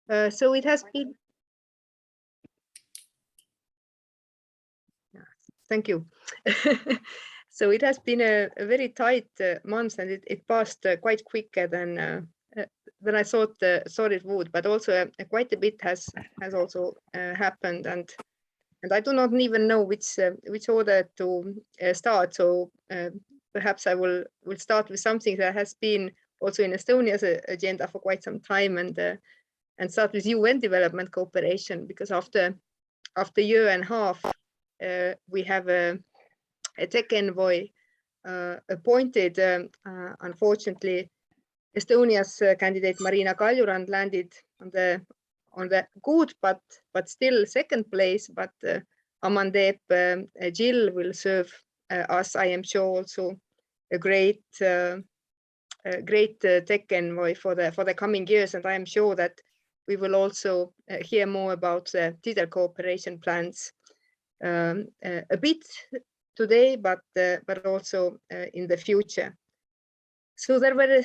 So it has been. Thank you. So it has been a very tight month, and it passed quite quicker than I thought it would. But also quite a bit has also happened, and I do not even know which order to start. So perhaps I will start with something that has been also in Estonia's agenda for quite some time, and start with UN development cooperation, because after a year and a half we have a tech envoy appointed. Unfortunately, Estonia's candidate Marina Kaljurand landed on the good but still second place. But Amandeep Jill will serve us, I am sure, also a great tech envoy for the coming years, and I am sure that we will also hear more about digital cooperation plans a bit today, but also in the future. So there were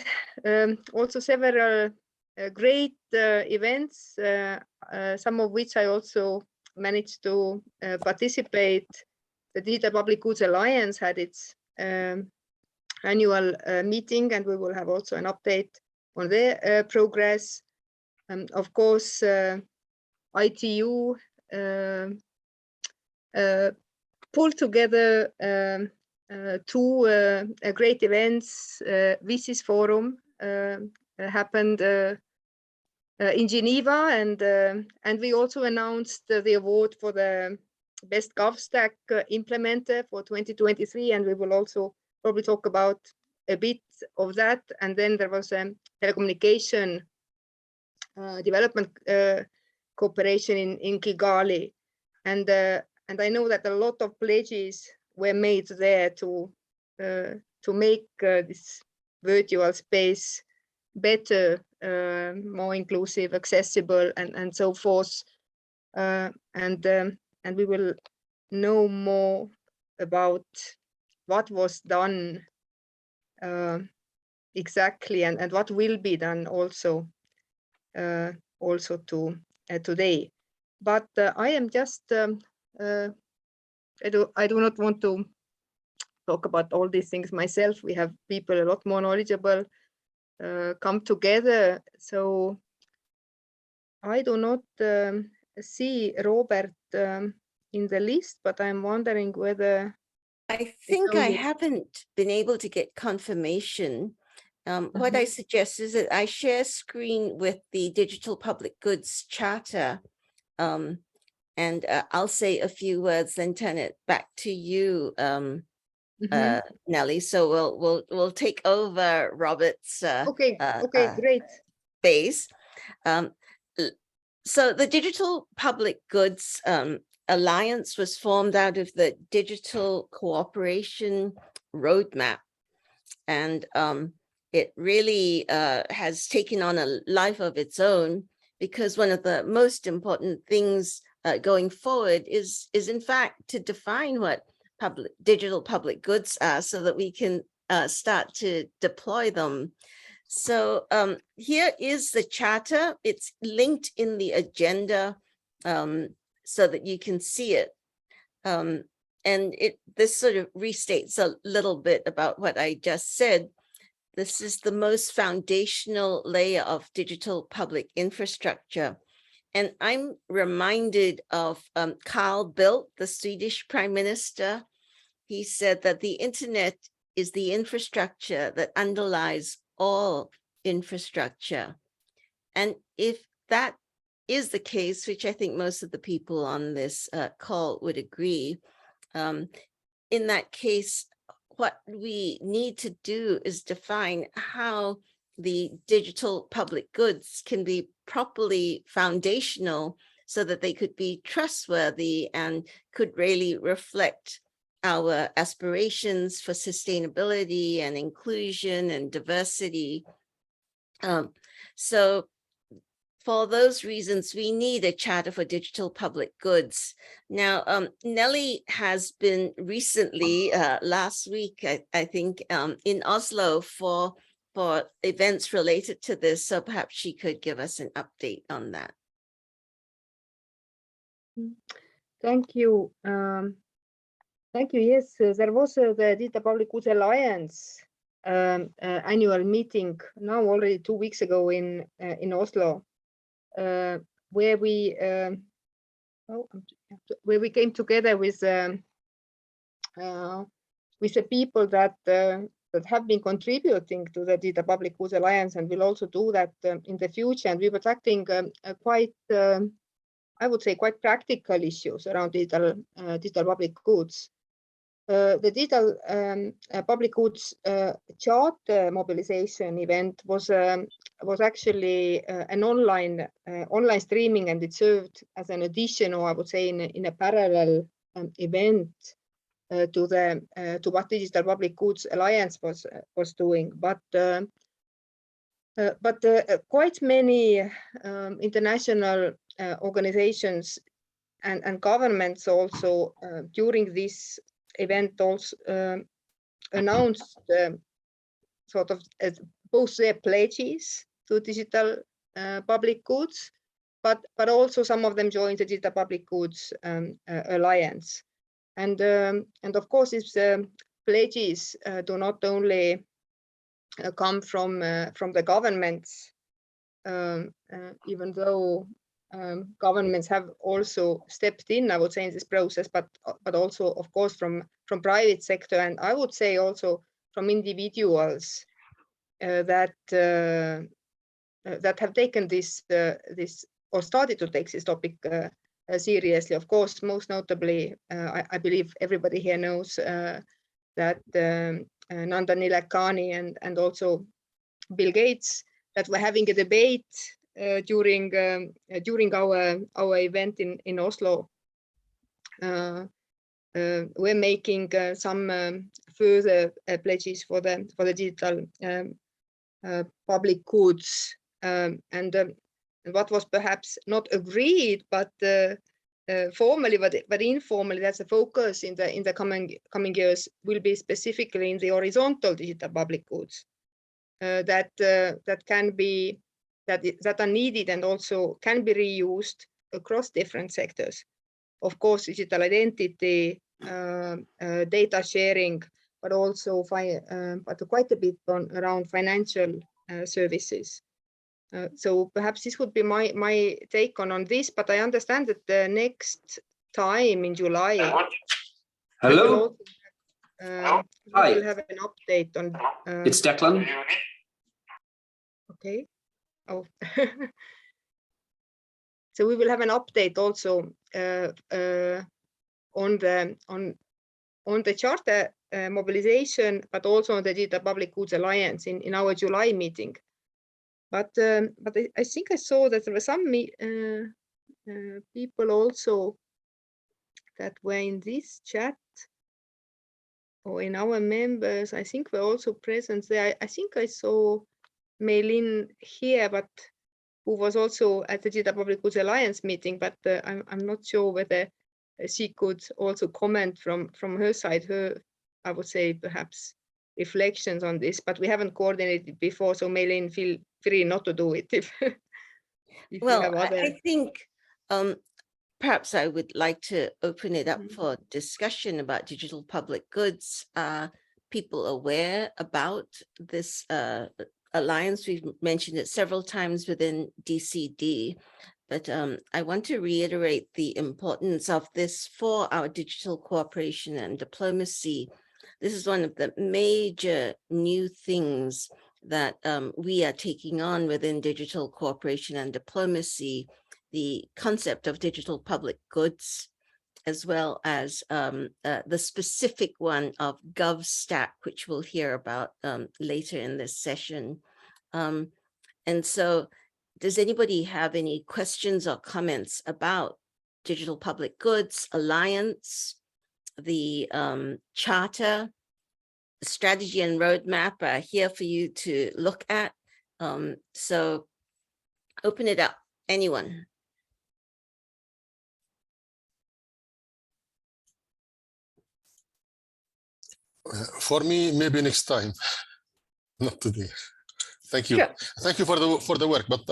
also several great events, some of which I also managed to participate. The Digital Public Goods Alliance had its annual meeting, and we will have also an update on their progress. Of course, ITU pulled together two great events. VC's Forum happened in Geneva, and we also announced the award for the best GovStack implementer for 2023, and we will also probably talk about a bit of that. And then there was a telecommunication development cooperation in Kigali, and I know that a lot of pledges were made there to make this virtual space better, more inclusive, accessible, and so forth. And we will know more about what was done exactly, and what will be done also to today. But I am just I do not want to talk about all these things myself. We have people a lot more knowledgeable come together. So I do not see Robert in the list, but I'm wondering whether. I think I haven't been able to get confirmation. What I suggest is that I share screen with the Digital Public Goods Charter, and I'll say a few words, then turn it back to you, Nelly. So we'll take over Robert's okay, great base. So the Digital Public Goods Alliance was formed out of the Digital Cooperation Roadmap, and it really has taken on a life of its own, because one of the most important things going forward is in fact to define what digital public goods are, so that we can start to deploy them. So here is the charter. It's linked in the agenda so that you can see it. And this sort of restates a little bit about what I just said. This is the most foundational layer of digital public infrastructure. And I'm reminded of Carl Bildt, the Swedish Prime Minister. He said that the internet is the infrastructure that underlies all infrastructure. And if that is the case, which I think most of the people on this call would agree, in that case, what we need to do is define how the digital public goods can be properly foundational, so that they could be trustworthy and could really reflect our aspirations for sustainability and inclusion and diversity. So for those reasons, we need a charter for digital public goods. Now, Nelly has been recently, last week, I think, in Oslo for for events related to this, so perhaps she could give us an update on that. Thank you. Thank you. Yes, there was the Digital Public Goods Alliance annual meeting now already 2 weeks ago in Oslo, where we came together with the people that have been contributing to the Digital Public Goods Alliance and will also do that in the future. And we were tackling quite, I would say, quite practical issues around digital public goods. The Digital Public Goods Charter mobilization event was actually an online streaming, and it served as an addition, or I would say in a parallel event to what Digital Public Goods Alliance was doing. But quite many international organizations and governments also during this event also announced sort of both their pledges to digital public goods, but also some of them joined the Digital Public Goods Alliance. And of course, these pledges do not only come from the governments, even though governments have also stepped in, I would say, in this process, but also, of course, from private sector, and I would say also from individuals that have taken this or started to take this topic seriously. Of course, most notably, I believe everybody here knows that Nanda Nilekani and also Bill Gates, that were having a debate during our event in Oslo. We're making some further pledges for the digital public goods, and what was perhaps not agreed, but formally, but informally, that's a focus in the coming years will be specifically in the horizontal digital public goods that can be that are needed and also can be reused across different sectors. Of course, digital identity, data sharing, but also but quite a bit around financial services. So perhaps this would be my take on this, but I understand that the next time in July, hello, we will have an update on. It's Declan. Okay. Oh. So we will have an update also on the charter mobilization, but also on the Digital Public Goods Alliance in our July meeting. But I think I saw that there were some people also that were in this chat or in our members. I think were also present there. I think I saw Meilin here, but who was also at the Digital Public Goods Alliance meeting, but I'm not sure whether she could also comment from her side, I would say perhaps reflections on this, but we haven't coordinated before, so Meilin, feel free not to do it if well, you have other... I think perhaps I would like to open it up for discussion about digital public goods. People aware about this alliance? We've mentioned it several times within DCD, but I want to reiterate the importance of this for our digital cooperation and diplomacy. This is one of the major new things that we are taking on within digital cooperation and diplomacy, the concept of digital public goods, as well as the specific one of GovStack, which we'll hear about later in this session. And so does anybody have any questions or comments about Digital Public Goods Alliance, the charter, strategy and roadmap are here for you to look at. So open it up, anyone. For me, maybe next time, not today. Thank you. Sure. Thank you for the work, but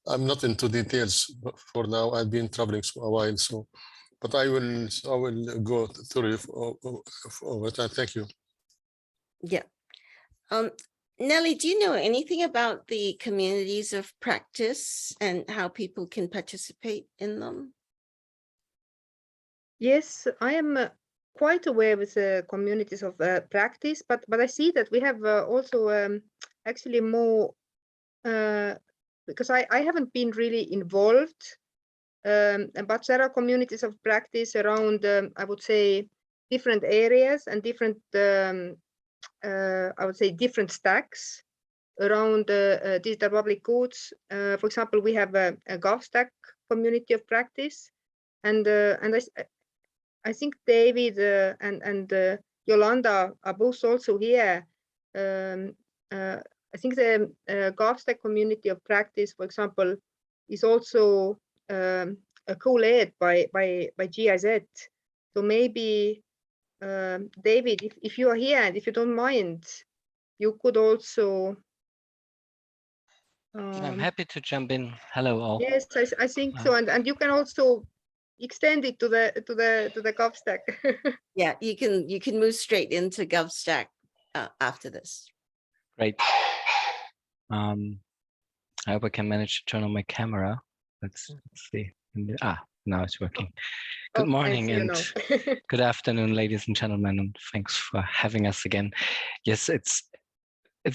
I'm not into details for now. I've been traveling for a while, so but I will go through it. Thank you. Yeah. Nele, do you know anything about the communities of practice and how people can participate in them? Yes, I am quite aware with the communities of practice, but I see that we have also actually more, because I haven't been really involved, but there are communities of practice around, I would say, different areas and different, I would say, different stacks around digital public goods. For example, we have a GovStack community of practice, and I think David and Yolanda are both also here. I think the GovStack community of practice, for example, is also co-led by GIZ. So maybe David, if you are here and if you don't mind, you could also. I'm happy to jump in. Hello all. Yes, I think so, and you can also extend it to the GovStack. Yeah, you can move straight into GovStack after this. Great. I hope I can manage to turn on my camera. Let's see. Now it's working. Good morning and good afternoon, ladies and gentlemen, and thanks for having us again. Yes, it's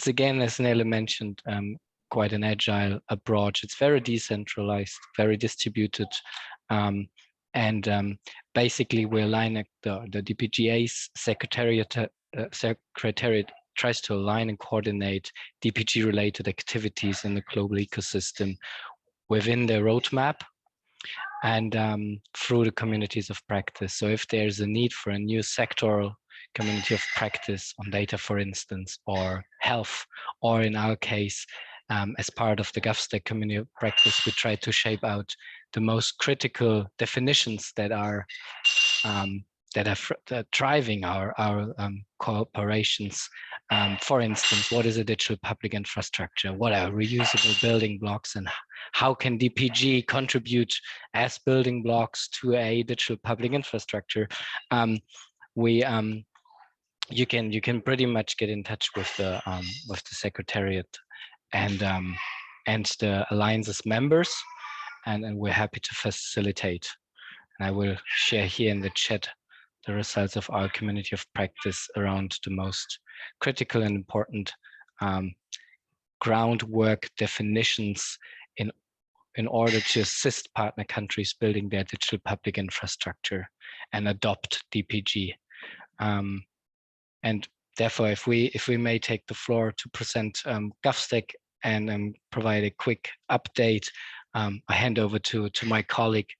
again, as Nele mentioned, quite an agile approach. It's very decentralized, very distributed, and basically we align the DPGA's secretariat tries to align and coordinate DPG related activities in the global ecosystem within their roadmap and through the communities of practice. So if there's a need for a new sectoral community of practice on data, for instance, or health, or in our case, as part of the GovStack community of practice, we try to shape out the most critical definitions that are driving our cooperations. For instance, what is a digital public infrastructure? What are reusable building blocks, and how can DPG contribute as building blocks to a digital public infrastructure? You can pretty much get in touch with the secretariat and the alliance's members, and we're happy to facilitate. And I will share here in the chat the results of our community of practice around the most critical and important groundwork definitions in order to assist partner countries building their digital public infrastructure and adopt DPG. And therefore, if we may take the floor to present GovStack and provide a quick update, I hand over to my colleague,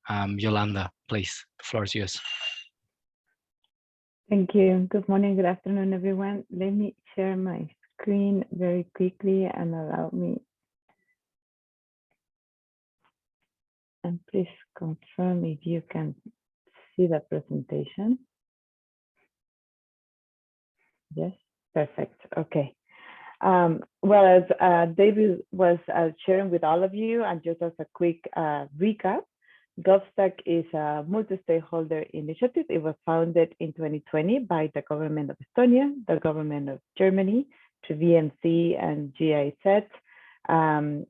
Yolanda, please. The floor is yours. Thank you. Good morning, good afternoon, everyone. Let me share my screen very quickly and allow me. And please confirm if you can see the presentation. Yes, perfect. Okay. Well, as David was sharing with all of you, and just as a quick recap, GovStack is a multi-stakeholder initiative. It was founded in 2020 by the government of Estonia, the government of Germany, to VNC and GIZ,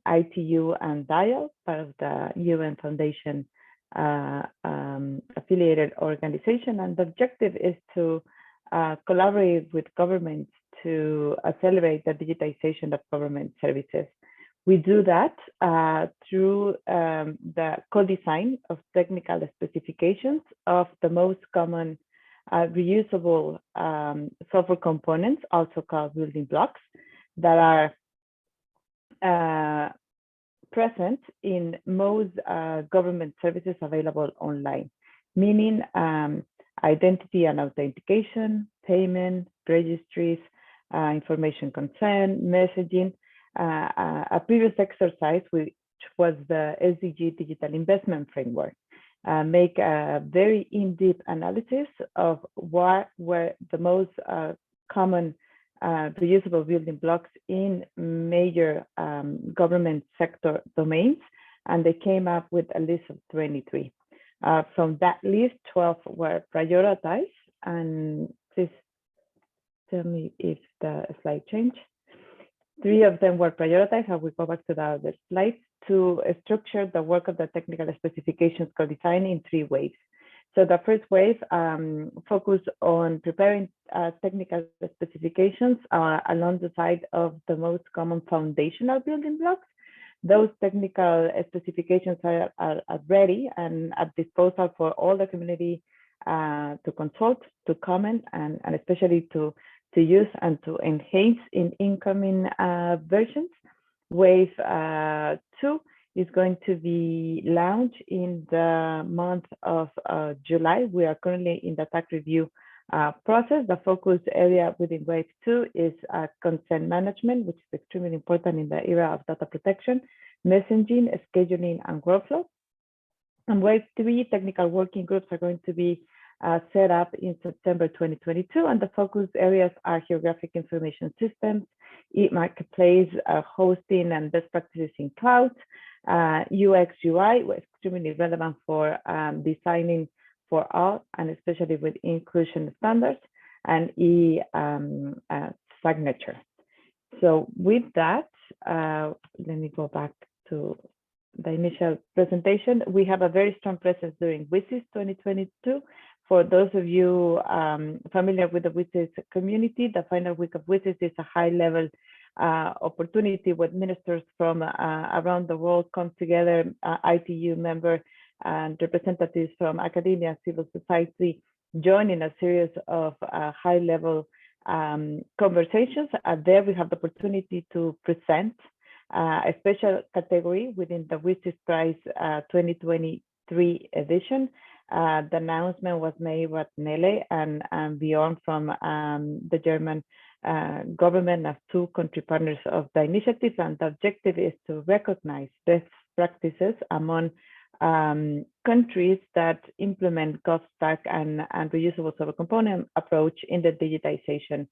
ITU and DIAL, part of the UN Foundation affiliated organization. And the objective is to collaborate with governments to accelerate the digitization of government services. We do that through the co-design of technical specifications of the most common reusable software components, also called building blocks, that are present in most government services available online, meaning identity and authentication, payment, registries, information consent, messaging. A previous exercise, which was the SDG Digital Investment Framework, make a very in-depth analysis of what were the most common reusable building blocks in major government sector domains, and they came up with a list of 23. From that list, 12 were prioritized, and please tell me if the slide changed. 3 of them were prioritized. I will go back to the other slides to structure the work of the technical specifications co-design in 3 waves. So the first wave focused on preparing technical specifications along the side of the most common foundational building blocks. Those technical specifications are ready and at disposal for all the community to consult, to comment, and especially to use and to enhance in incoming versions. Wave 2 is going to be launched in the month of July. We are currently in the TAC review process. The focus area within Wave 2 is consent management, which is extremely important in the era of data protection, messaging, scheduling, and workflow. And Wave 3 technical working groups are going to be set up in September 2022, and the focus areas are geographic information systems, e-marketplace, hosting and best practices in cloud, UX, UI, extremely relevant for designing for all, and especially with inclusion standards, and e-signature. So with that, let me go back to the initial presentation. We have a very strong presence during WSIS 2022. For those of you familiar with the WSIS community, the final week of WSIS is a high-level opportunity where ministers from around the world come together, ITU member and representatives from academia, civil society, join in a series of high-level conversations. There we have the opportunity to present a special category within the WSIS Prize 2023 edition. The announcement was made with Nele and beyond from the German government as 2 country partners of the initiative, and the objective is to recognize best practices among countries that implement GovStack and reusable server component approach in the digitization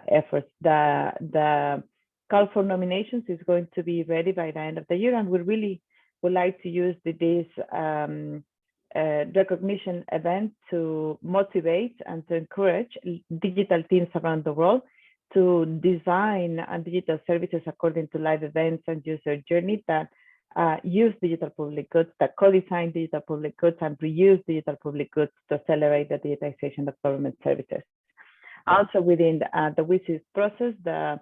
efforts. The call for nominations is going to be ready by the end of the year, and we really would like to use this recognition event to motivate and to encourage digital teams around the world to design digital services according to live events and user journey that use digital public goods, that co-design digital public goods and reuse digital public goods to accelerate the digitization of government services. Also within the WSIS process, the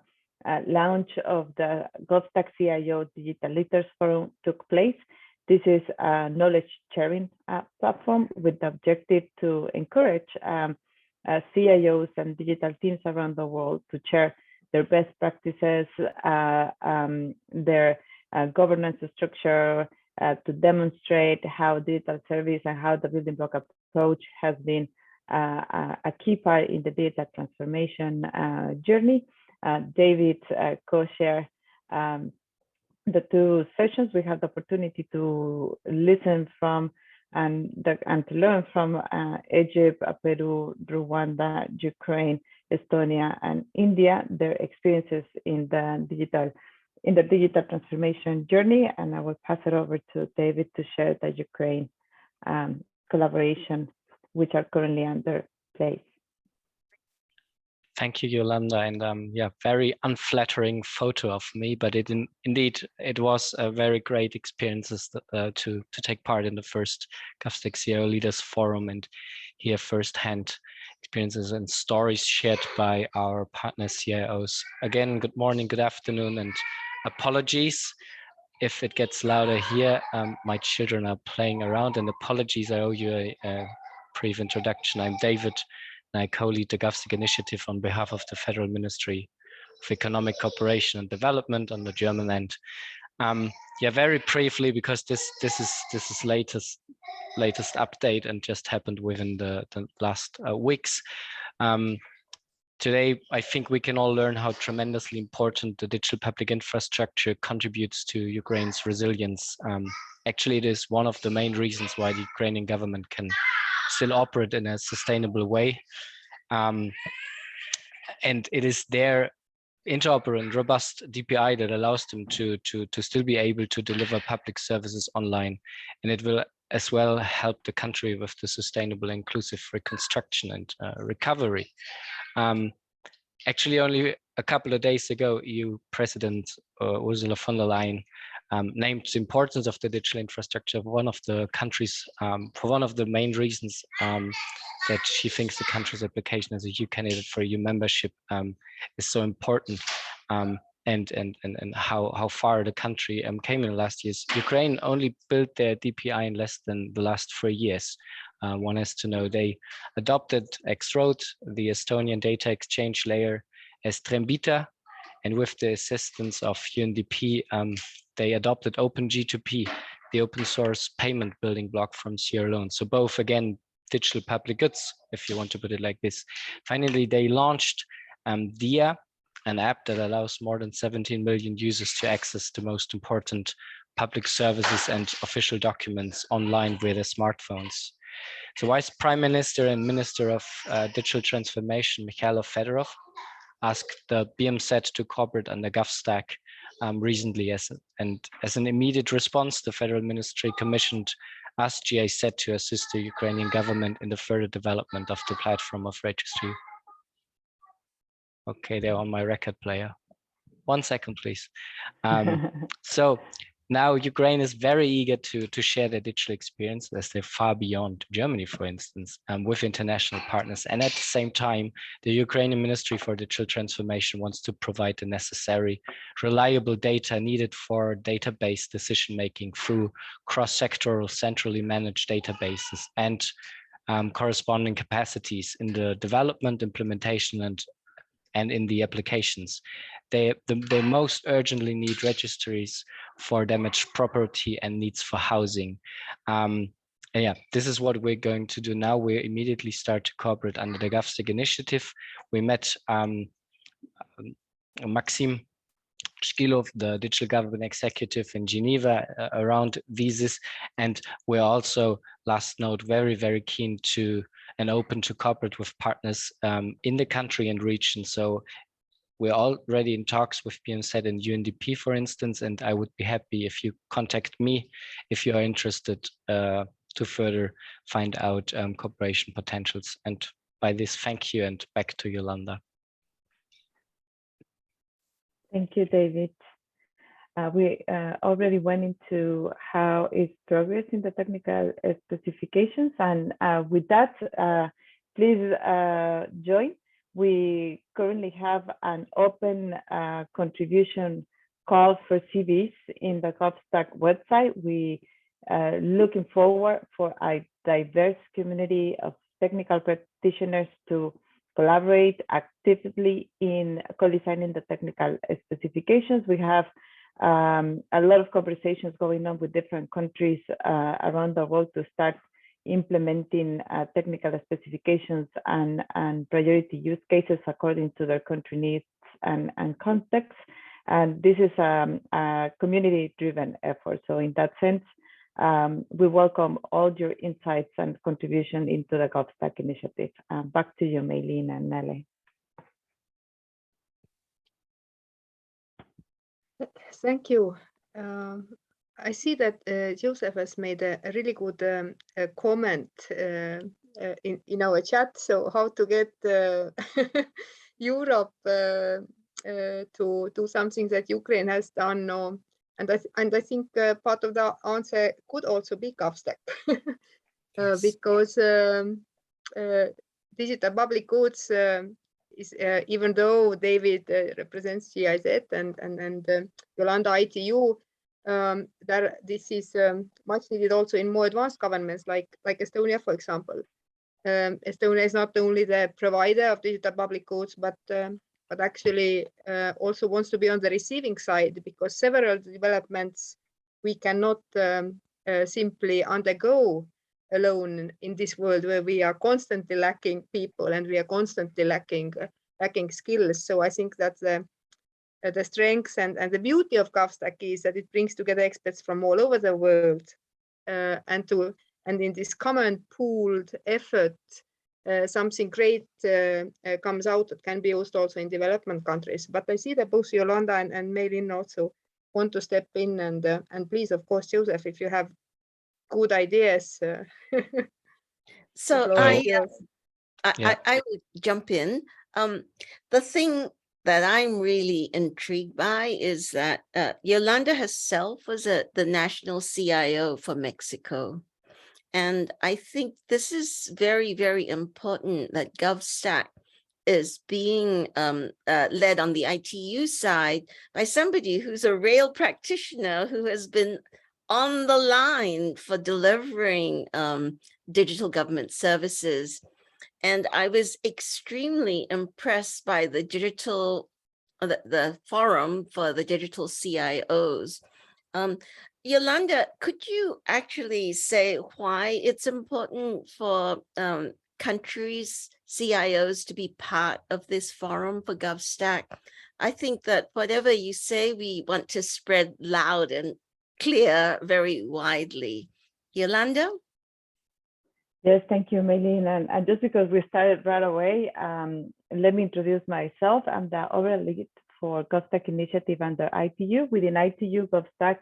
launch of the GovStack CIO Digital Leaders Forum took place. This is a knowledge sharing platform with the objective to encourage CIOs and digital teams around the world to share their best practices, their governance structure, to demonstrate how digital service and how the building block approach has been a key part in the data transformation journey. David co-shared the 2 sessions. We have the opportunity to listen from and to learn from Egypt, Peru, Rwanda, Ukraine, Estonia, and India, their experiences in the digital transformation journey. And I will pass it over to David to share the Ukraine collaboration, which are currently under play. Thank you, Yolanda, and yeah, very unflattering photo of me, but indeed it was a very great experience to take part in the first GovStack CIO Leaders Forum and hear firsthand experiences and stories shared by our partner CIOs. Again, good morning, good afternoon, and apologies if it gets louder here. My children are playing around, and apologies, I owe you a brief introduction. I'm David, and I co-lead the GovStack initiative on behalf of the Federal Ministry of Economic Cooperation and Development on the German end. Yeah, very briefly, because this is latest update and just happened within the last weeks. Today, I think we can all learn how tremendously important the digital public infrastructure contributes to Ukraine's resilience. Actually, it is one of the main reasons why the Ukrainian government can still operate in a sustainable way. and it is their interoperant, robust DPI that allows them to still be able to deliver public services online, and it will as well help the country with the sustainable, inclusive reconstruction and recovery. Actually, only a couple of days ago, EU President Ursula von der Leyen named the importance of the digital infrastructure of one of the countries for one of the main reasons that she thinks the country's application as a EU candidate for EU membership is so important, and how far the country came in the last years. Ukraine only built their DPI in less than the last 3 years. One has to know they adopted X-Road, the Estonian data exchange layer, as Trembita, and with the assistance of UNDP, they adopted OpenG2P, the open source payment building block from Sierra Leone. So both, again, digital public goods, if you want to put it like this. Finally, they launched DIA, an app that allows more than 17 million users to access the most important public services and official documents online via their smartphones. So Vice Prime Minister and Minister of Digital Transformation, Mikhailo Fedorov, asked the BMZ to cooperate on the GovStack recently, as an immediate response, the Federal Ministry commissioned us, GIZ, to assist the Ukrainian government in the further development of the platform of registry. Okay, they're on my record player. 1 second, please. So now Ukraine is very eager to share their digital experience, as they're far beyond Germany, for instance, with international partners. And at the same time, the Ukrainian Ministry for Digital Transformation wants to provide the necessary reliable data needed for database decision-making through cross-sectoral centrally managed databases and corresponding capacities in the development, implementation, and in the applications. They most urgently need registries for damaged property and needs for housing. And yeah, this is what we're going to do now. We immediately start to cooperate under the GovStack initiative. We met Maxim Shkilov, the digital government executive in Geneva, around visas. And we're also, last note, very, very keen to and open to cooperate with partners in the country and region. So we're already in talks with BMZ and UNDP, for instance, and I would be happy if you contact me if you are interested to further find out cooperation potentials. And by this, thank you, and back to Yolanda. Thank you, David. We already went into how is progress in the technical specifications, and with that, please join. We currently have an open contribution call for CVs in the GovStack website. We are looking forward for a diverse community of technical practitioners to collaborate actively in co-designing the technical specifications. We have a lot of conversations going on with different countries around the world to start implementing technical specifications and priority use cases according to their country needs and context. And this is a community-driven effort. So in that sense, we welcome all your insights and contribution into the GovStack initiative. Back to you, Maylene and Nele. Thank you. I see that Yousef has made a really good comment in our chat. So how to get Europe to do something that Ukraine has done, and I think part of the answer could also be GovStack, because digital public goods is even though David represents GIZ and Yolanda ITU, this is much needed also in more advanced governments like Estonia, for example. Estonia is not only the provider of digital public goods, but actually also wants to be on the receiving side, because several developments we cannot simply undergo alone in this world where we are constantly lacking people and we are constantly lacking skills. So I think that the strengths and the beauty of GovStack is that it brings together experts from all over the world, and in this common pooled effort something great comes out that can be used also in development countries. But I see that both Yolanda and Meilin also want to step in, and please, of course, Yousef, if you have good ideas. So I would jump in. The thing that I'm really intrigued by is that Yolanda herself was the national CIO for Mexico. And I think this is very, very important that GovStack is being led on the ITU side by somebody who's a rail practitioner who has been on the line for delivering digital government services. And I was extremely impressed by the the forum for the digital CIOs. Yolanda, could you actually say why it's important for countries, CIOs to be part of this forum for GovStack? I think that whatever you say, we want to spread loud and clear very widely. Yolanda? Yes, thank you, Meilin. And just because we started right away, let me introduce myself. I'm the overall lead for GovStack initiative under ITU. Within ITU, GovStack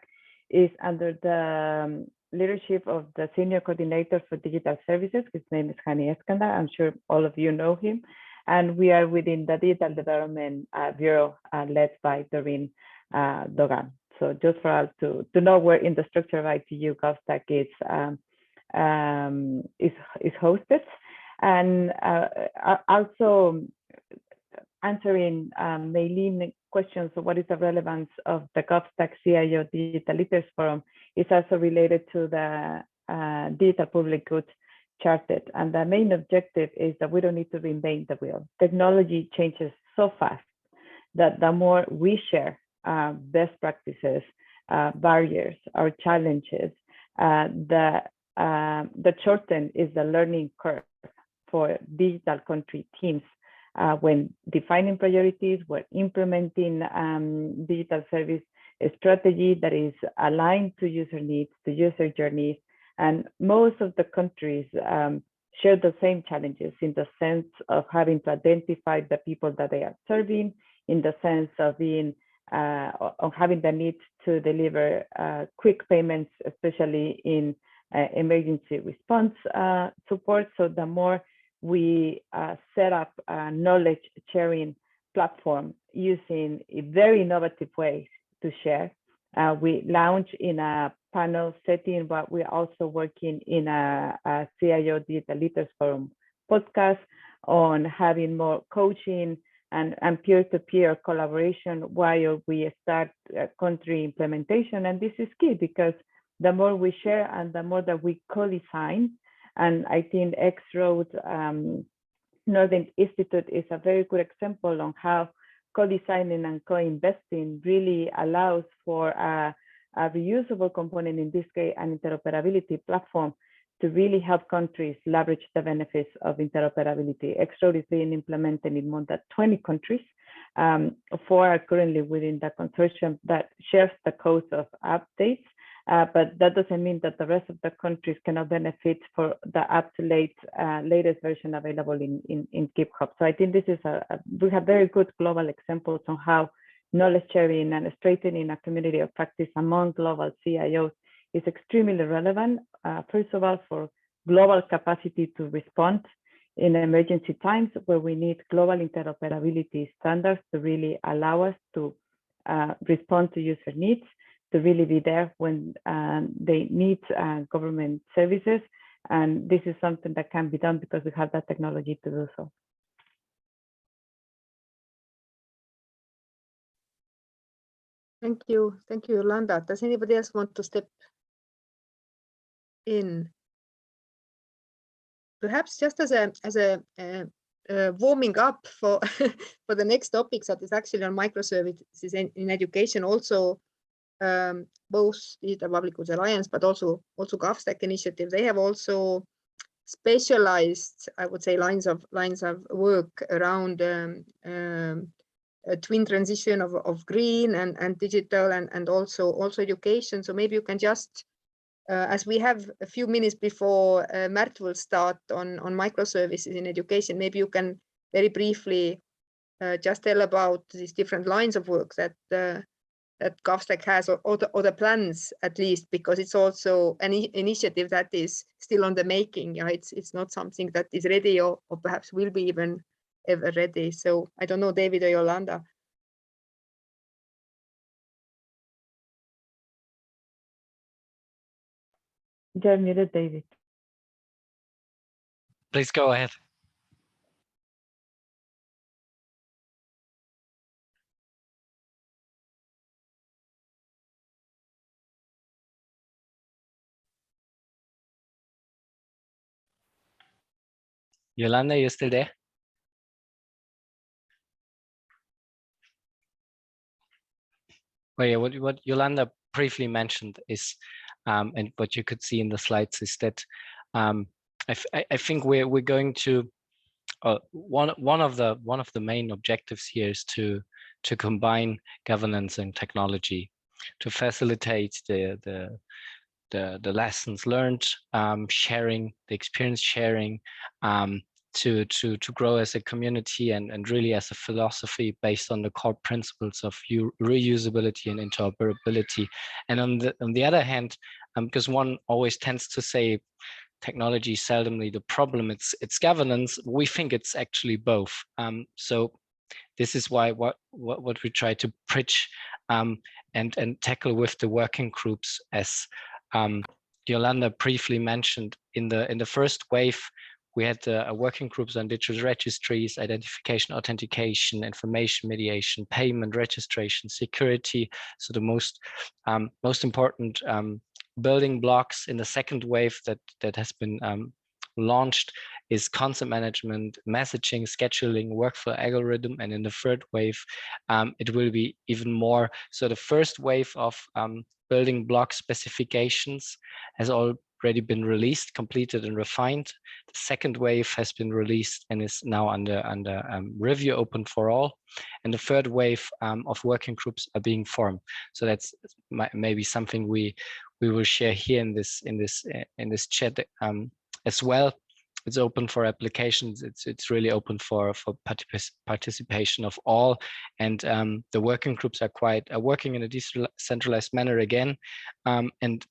is under the leadership of the Senior Coordinator for Digital Services. His name is Hanna. I'm sure all of you know him. And we are within the Digital Development Bureau led by Doreen Dogan. So just for us to know where in the structure of ITU GovStack is hosted. And also answering Meilin questions of what is the relevance of the GovStack CIO Digital Leaders Forum is also related to the Digital Public Goods Charter. And the main objective is that we don't need to reinvent the wheel. Technology changes so fast that the more we share best practices, barriers, or challenges, the shorten is the learning curve for digital country teams when defining priorities, when implementing digital service strategy that is aligned to user needs, to user journeys. And most of the countries share the same challenges in the sense of having to identify the people that they are serving, in the sense of being of having the need to deliver quick payments, especially in emergency response support. So the more we set up a knowledge sharing platform using a very innovative ways to share. We launch in a panel setting, but we're also working in a CIO Digital Leaders Forum podcast on having more coaching and peer-to-peer collaboration while we start country implementation. And this is key because the more we share and the more that we co-design, and I think X-Road Northern Institute is a very good example on how co-designing and co-investing really allows for a reusable component, in this case, an interoperability platform to really help countries leverage the benefits of interoperability. X-Road is being implemented in more than 20 countries. 4 are currently within the consortium that shares the cost of updates. But that doesn't mean that the rest of the countries cannot benefit for the up-to-date latest version available in GitHub. So I think this is we have very good global examples on how knowledge sharing and strengthening a community of practice among global CIOs is extremely relevant. First of all, for global capacity to respond in emergency times where we need global interoperability standards to really allow us to respond to user needs, to really be there when they need government services. And this is something that can be done because we have that technology to do so. Thank you, Yolanda. Does anybody else want to step in? Perhaps just as a warming up for for the next topics that is actually on microservices in education. Also, both Digital Public Goods Alliance, but also GovStack initiative. They have also specialized, I would say, lines of work around a twin transition of green and digital and also education. So maybe you can just as we have a few minutes before Mart will start on microservices in education, maybe you can very briefly just tell about these different lines of work that that GovStack has, or the plans at least, because it's also an initiative that is still on the making. Yeah, it's not something that is ready or perhaps will be even ever ready. So I don't know, David or Yolanda. You're muted, David. Please go ahead. Yolanda, you still there? Well, yeah, what Yolanda briefly mentioned is, and what you could see in the slides is that I think we're going to one of the main objectives here is to combine governance and technology to facilitate the lessons learned, sharing, the experience sharing, to grow as a community and really as a philosophy based on the core principles of reusability and interoperability. And on the other hand, because one always tends to say technology is seldomly the problem, it's governance, we think it's actually both. So this is why what we try to preach and tackle with the working groups, as Yolanda briefly mentioned. In the first wave, we had working groups on digital registries, identification, authentication, information mediation, payment, registration, security. So the most important building blocks. In the second wave that has been launched is concept management, messaging, scheduling, workflow algorithm, and in the third wave, it will be even more. So the first wave of building block specifications has already been released, completed, and refined. The second wave has been released and is now under review, open for all. And the third wave of working groups are being formed. So that's maybe something we will share here in this chat as well. It's open for applications. It's really open for participation of all, and the working groups are working in a decentralized manner again, and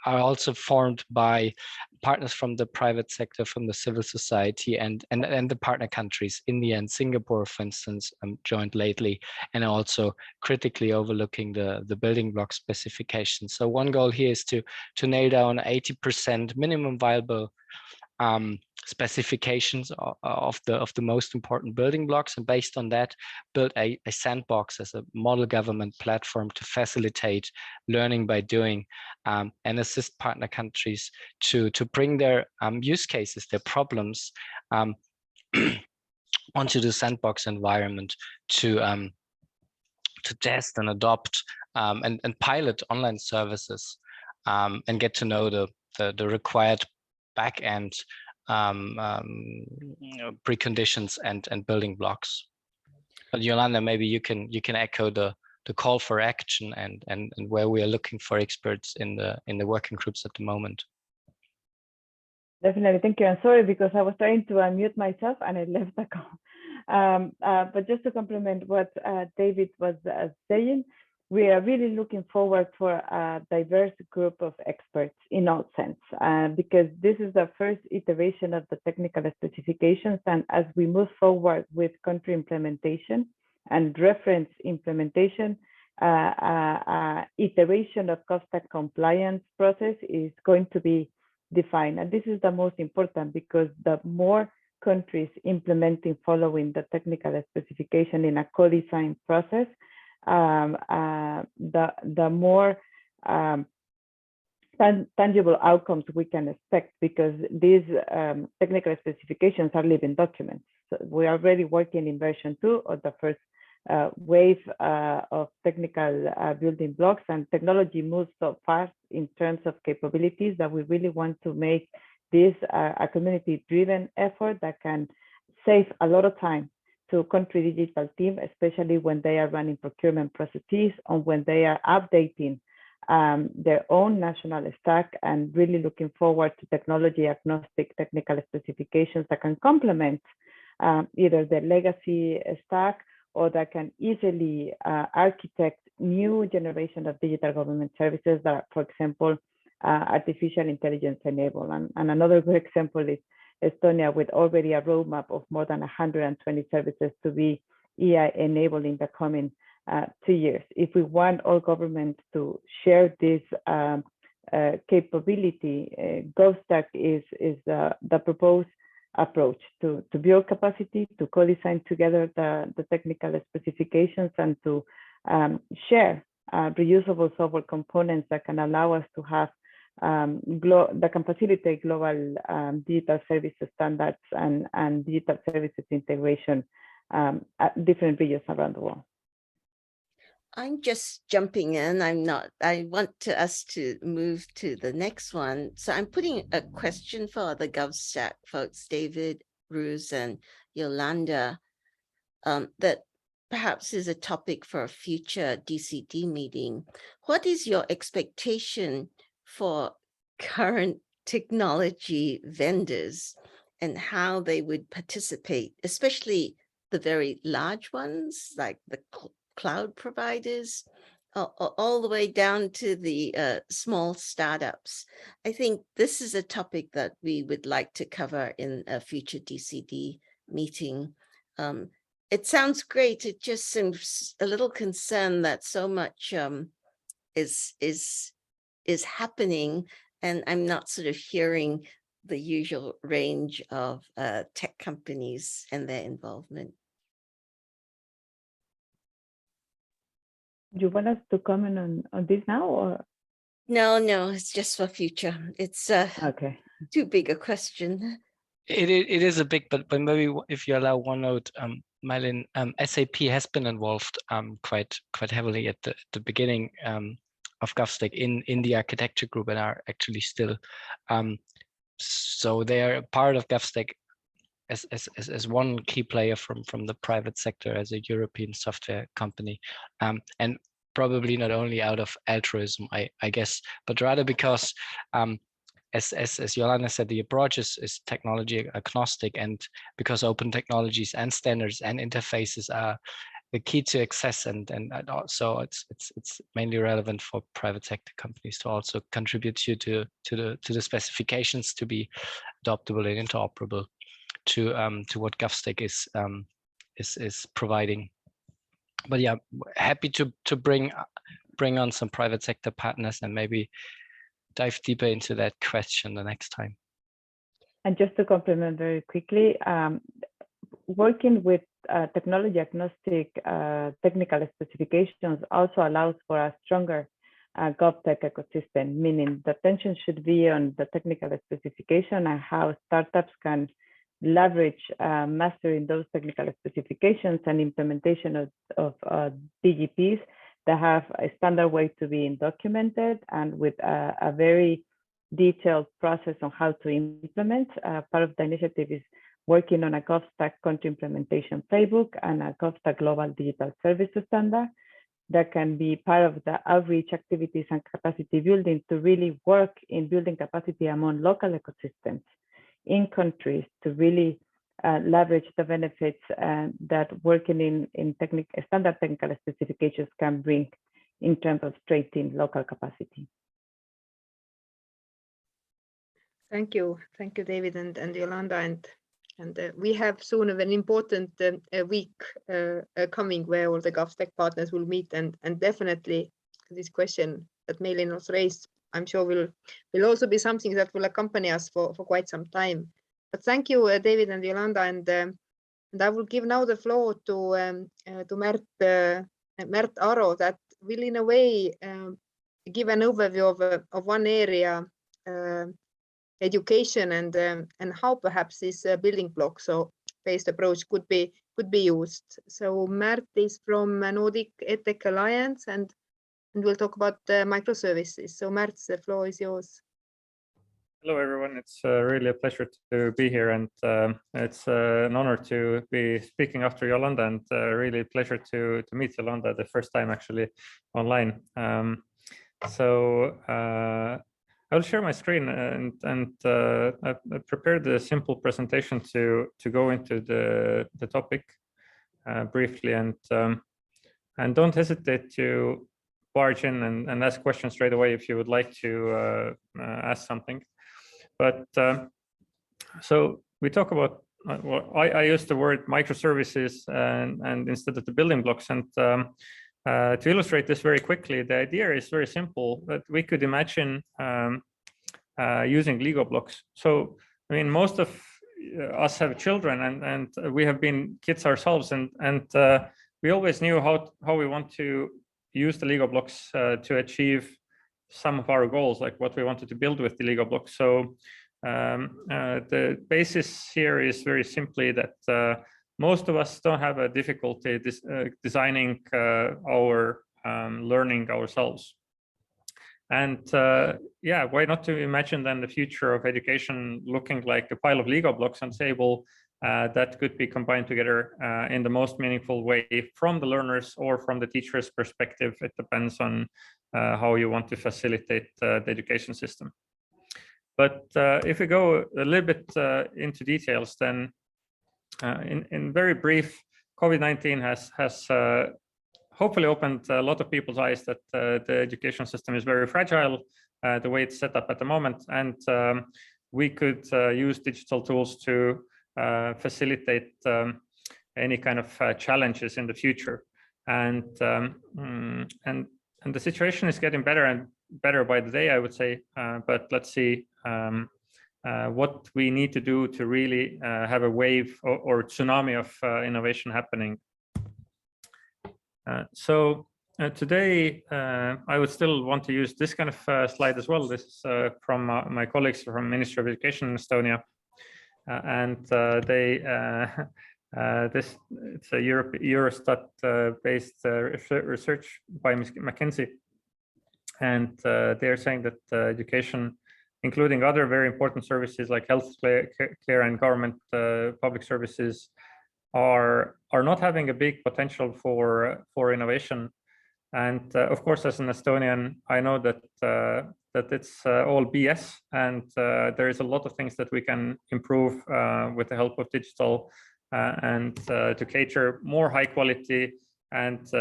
are also formed by partners from the private sector, from the civil society, and the partner countries. India and Singapore, for instance, joined lately, and also critically overlooking the building block specifications. So one goal here is to nail down 80% minimum viable specifications of the most important building blocks, and based on that, build a sandbox as a model government platform to facilitate learning by doing, and assist partner countries to bring their use cases, their problems onto the sandbox environment to test and adopt and pilot online services, and get to know the required back-end preconditions and building blocks. But Yolanda, maybe you can echo the call for action and where we are looking for experts in the working groups at the moment. Definitely, thank you. I'm sorry because I was trying to unmute myself and I left the call. But just to complement what David was saying, we are really looking forward for a diverse group of experts in all sense, because this is the first iteration of the technical specifications. And as we move forward with country implementation and reference implementation, iteration of GovStack compliance process is going to be defined. And this is the most important, because the more countries implementing following the technical specification in a co-design process, the more tangible outcomes we can expect, because these technical specifications are living documents. So we are already working in version 2 of the first wave of technical building blocks, and technology moves so fast in terms of capabilities that we really want to make this a community-driven effort that can save a lot of time to country digital team, especially when they are running procurement processes or when they are updating their own national stack, and really looking forward to technology agnostic technical specifications that can complement either the legacy stack, or that can easily architect new generation of digital government services that are, for example, artificial intelligence enabled. And another good example is Estonia, with already a roadmap of more than 120 services to be AI enabled in the coming 2 years. If we want all governments to share this capability, GovStack is the proposed approach to build capacity, to co-design together the technical specifications, and to share reusable software components that can allow us to have that can facilitate global digital services standards and digital services integration at different regions around the world. I'm just jumping in. I want us to move to the next one. So I'm putting a question for the GovStack folks, David, Roos, and Yolanda, that perhaps is a topic for a future DCD meeting. What is your expectation for current technology vendors and how they would participate, especially the very large ones like the cloud providers, all the way down to the small startups? I think this is a topic that we would like to cover in a future DCD meeting. It sounds great. It just seems a little concerned that so much is happening, and I'm not sort of hearing the usual range of tech companies and their involvement. Do you want us to comment on this now, or? No, it's just for future. It's Okay. too big a question. It is a big, but maybe if you allow one note, Mylin, SAP has been involved quite heavily at the beginning of GovStack in the architecture group, and are actually still. So they are part of GovStack as one key player from the private sector, as a European software company, and probably not only out of altruism, I guess, but rather because as Yolanda said, the approach is technology agnostic, and because open technologies and standards and interfaces are the key to access, and also it's mainly relevant for private sector companies to also contribute to the specifications to be adoptable and interoperable to what GovStack is providing. But yeah, happy to bring on some private sector partners and maybe dive deeper into that question the next time. And just to complement very quickly, working with technology agnostic technical specifications also allows for a stronger GovTech ecosystem, meaning the attention should be on the technical specification and how startups can leverage mastering those technical specifications and implementation of DGPs that have a standard way to be documented, and with a very detailed process on how to implement. Part of the initiative is working on a GovStack country implementation playbook and a GovStack global digital services standard that can be part of the outreach activities and capacity building to really work in building capacity among local ecosystems in countries to really leverage the benefits that working in standard technical specifications can bring in terms of strengthening local capacity. Thank you, David and Yolanda, and we have soon an important week coming where all the GovStack partners will meet, and definitely this question that Mylin was raised, I'm sure will also be something that will accompany us for quite some time. But thank you, David and Yolanda, and I will give now the floor to Mart Aro, that will in a way give an overview of one area, education, and how perhaps this building block based approach could be used. So Mart is from Nordic EdTech Alliance, and we'll talk about microservices. So Mart, the floor is yours. Hello, everyone. It's really a pleasure to be here, and it's an honor to be speaking after Yolanda, and really a pleasure to meet Yolanda the first time actually online. So I'll share my screen, and I prepared a simple presentation to go into the topic briefly, and don't hesitate to barge in and ask questions straight away if you would like to ask something. But so we talk about, well, I use the word microservices and instead of the building blocks. And to illustrate this very quickly, the idea is very simple, that we could imagine using Lego blocks. So, I mean, most of us have children, and we have been kids ourselves, and we always knew how we want to use the Lego blocks to achieve some of our goals, like what we wanted to build with the Lego blocks. So the basis here is very simply that most of us don't have a difficulty designing our learning ourselves. And yeah, why not to imagine then the future of education looking like a pile of Lego blocks and say, well, that could be combined together in the most meaningful way from the learners or from the teacher's perspective. It depends on how you want to facilitate the education system. But if we go a little bit into details, then in very brief, COVID-19 has hopefully opened a lot of people's eyes that the education system is very fragile, the way it's set up at the moment, and we could use digital tools to facilitate any kind of challenges in the future. And the situation is getting better and better by the day, I would say. But let's see what we need to do to really have a wave or tsunami of innovation happening. So today, I would still want to use this kind of slide as well. This is from my colleagues from Ministry of Education in Estonia. And it's a Eurostat-based research by McKinsey. And they're saying that education, including other very important services like health care and government public services, are not having a big potential for innovation. And of course, as an Estonian, I know that it's all BS, and there is a lot of things that we can improve with the help of digital and to cater more high quality and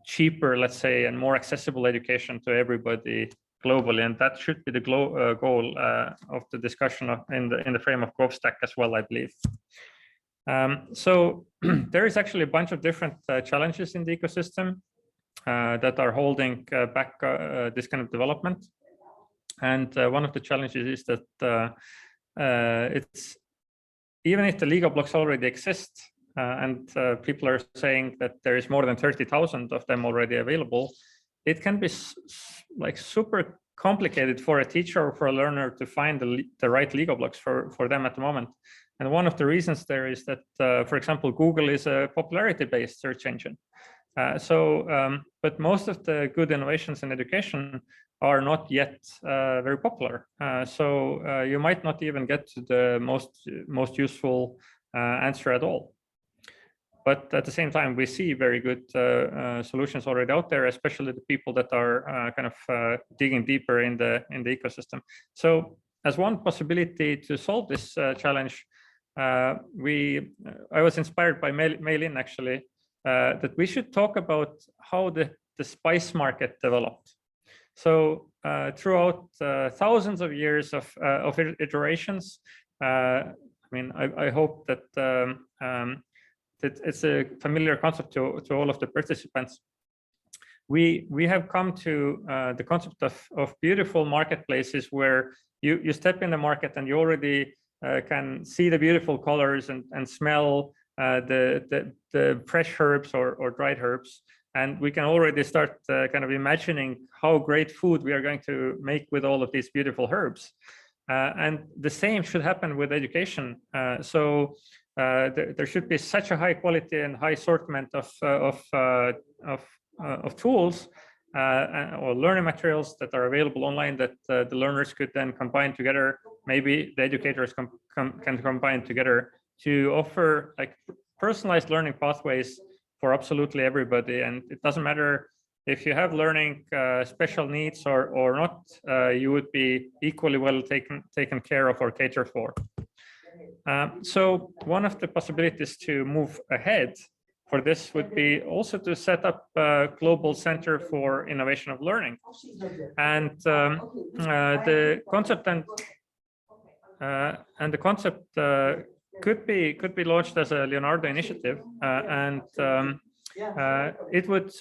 cheaper, let's say, and more accessible education to everybody globally. And that should be the goal of the discussion in the frame of GovStack as well, I believe. So there is actually a bunch of different challenges in the ecosystem that are holding back this kind of development. And one of the challenges is that it's, even if the Lego blocks already exist, and people are saying that there is more than 30,000 of them already available, it can be like super complicated for a teacher or for a learner to find the right Lego blocks for them at the moment. And one of the reasons there is that, for example, Google is a popularity-based search engine. But most of the good innovations in education are not yet very popular. So you might not even get to the most useful answer at all. But at the same time, we see very good solutions already out there, especially the people that are kind of digging deeper in the ecosystem. So as one possibility to solve this challenge, I was inspired by Mail-In actually, that we should talk about how the spice market developed. So throughout thousands of years of iterations, I mean, I hope that it's a familiar concept to all of the participants. We have come to the concept of beautiful marketplaces where you step in the market and you already can see the beautiful colors and smell the fresh herbs or dried herbs. And we can already start kind of imagining how great food we are going to make with all of these beautiful herbs. And the same should happen with education. So there should be such a high quality and high assortment of tools or learning materials that are available online that the learners could then combine together. Maybe the educators can combine together to offer like personalized learning pathways for absolutely everybody. And it doesn't matter if you have learning special needs or not, you would be equally well taken care of or catered for. So one of the possibilities to move ahead for this would be also to set up a global center for innovation of learning. And the concept could be launched as a Leonardo initiative, and it would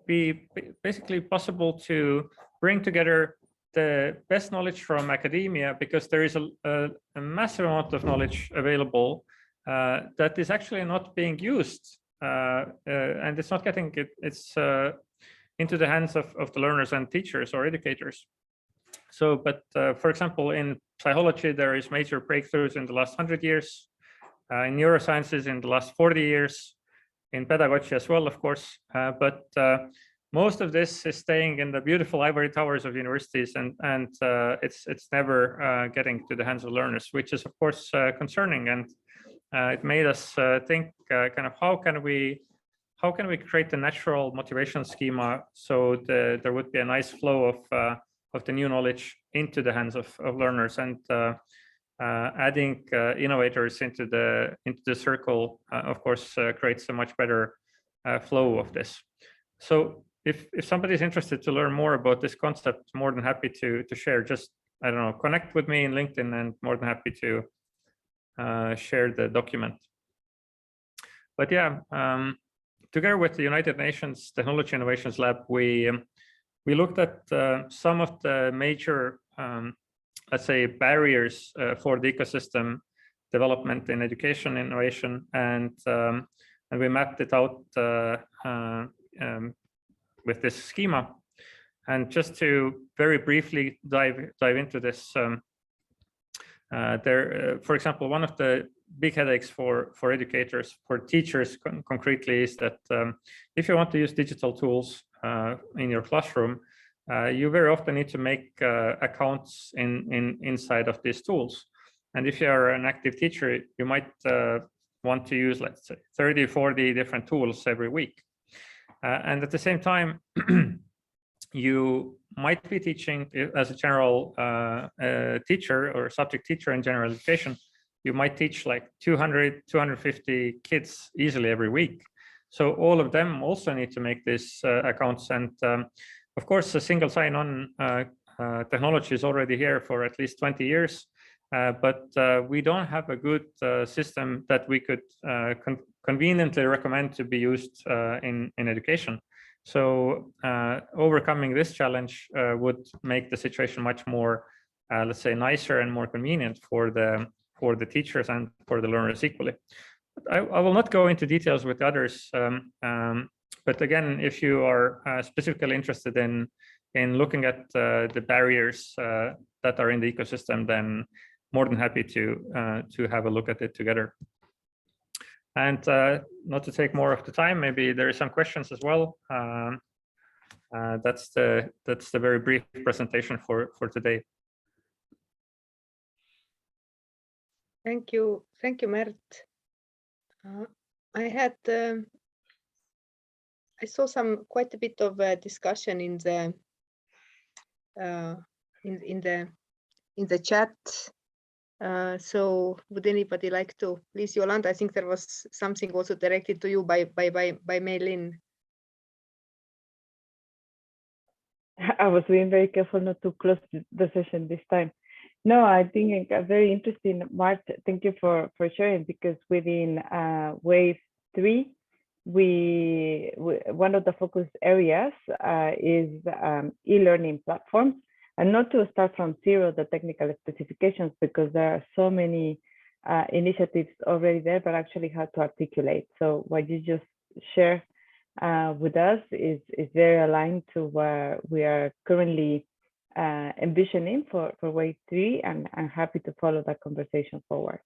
be basically possible to bring together the best knowledge from academia, because there is a massive amount of knowledge available that is actually not being used, and it's not getting into the hands of the learners and teachers or educators. So, but for example, in psychology, there is major breakthroughs in the last 100 years, in neurosciences in the last 40 years, in pedagogy as well, of course, but most of this is staying in the beautiful ivory towers of universities, and it's never getting to the hands of learners, which is of course concerning, and it made us think kind of how can we create a natural motivation schema so there would be a nice flow of the new knowledge into the hands of learners, and adding innovators into the circle, of course, creates a much better flow of this. So if somebody is interested to learn more about this concept, more than happy to share. Just, I don't know, connect with me in LinkedIn, and more than happy to share the document. But yeah, together with the United Nations Technology Innovations Lab, we looked at some of the major, let's say, barriers for the ecosystem development in education innovation, and we mapped it out with this schema. And just to very briefly dive into this, for example, one of the big headaches for educators, for teachers concretely, is that if you want to use digital tools in your classroom, you very often need to make accounts inside of these tools. And if you are an active teacher, you might want to use, let's say, 30, 40 different tools every week. And at the same time, you might be teaching as a general teacher or subject teacher in general education. You might teach like 200, 250 kids easily every week. So all of them also need to make these accounts. And of course, a single sign-on technology is already here for at least 20 years. But we don't have a good system that we could conveniently recommend to be used in education. So overcoming this challenge would make the situation much more, let's say, nicer and more convenient for the teachers and for the learners equally. I will not go into details with others, but again, if you are specifically interested in looking at the barriers that are in the ecosystem, then more than happy to have a look at it together. And not to take more of the time, maybe there are some questions as well. That's the very brief presentation for today. Thank you, Mart. I saw quite a bit of discussion in the chat. So would anybody like to, please, Yolanda? I think there was something also directed to you by mail in. I was being very careful not to close the session this time. No, I think very interesting, Mart. Thank you for sharing, because within wave 3, one of the focus areas is e-learning platforms. And not to start from zero, the technical specifications, because there are so many initiatives already there, but actually how to articulate. So what you just share with us is very aligned to where we are currently envisioning for wave 3, and I'm happy to follow that conversation forward.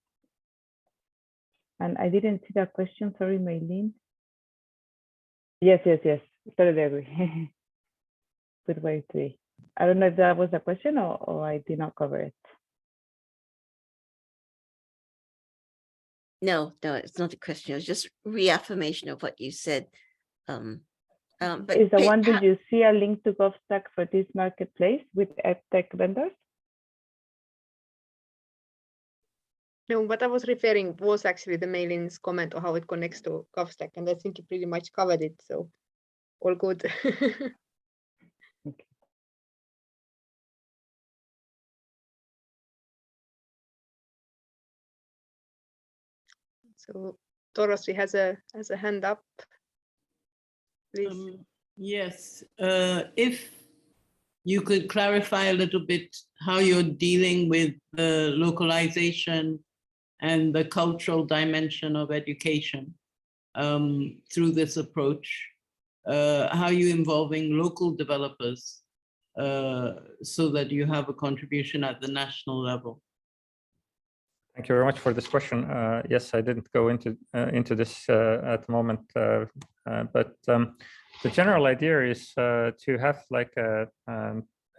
And I didn't see that question, sorry, Maylene. Yes, totally agree with wave 3. I don't know if that was a question or I did not cover it. No, it's not a question. It was just reaffirmation of what you said But Is the hey, one, did you see a link to GovStack for this marketplace with EdTech vendors? No, what I was referring was actually the Mailin's comment on how it connects to GovStack, and I think you pretty much covered it, so all good. Okay. So Dorothy has a hand up, please. Yes, if you could clarify a little bit how you're dealing with the localization and the cultural dimension of education through this approach, how you involving local developers so that you have a contribution at the national level. Thank you very much for this question. Yes, I didn't go into this at the moment, but the general idea is to have like a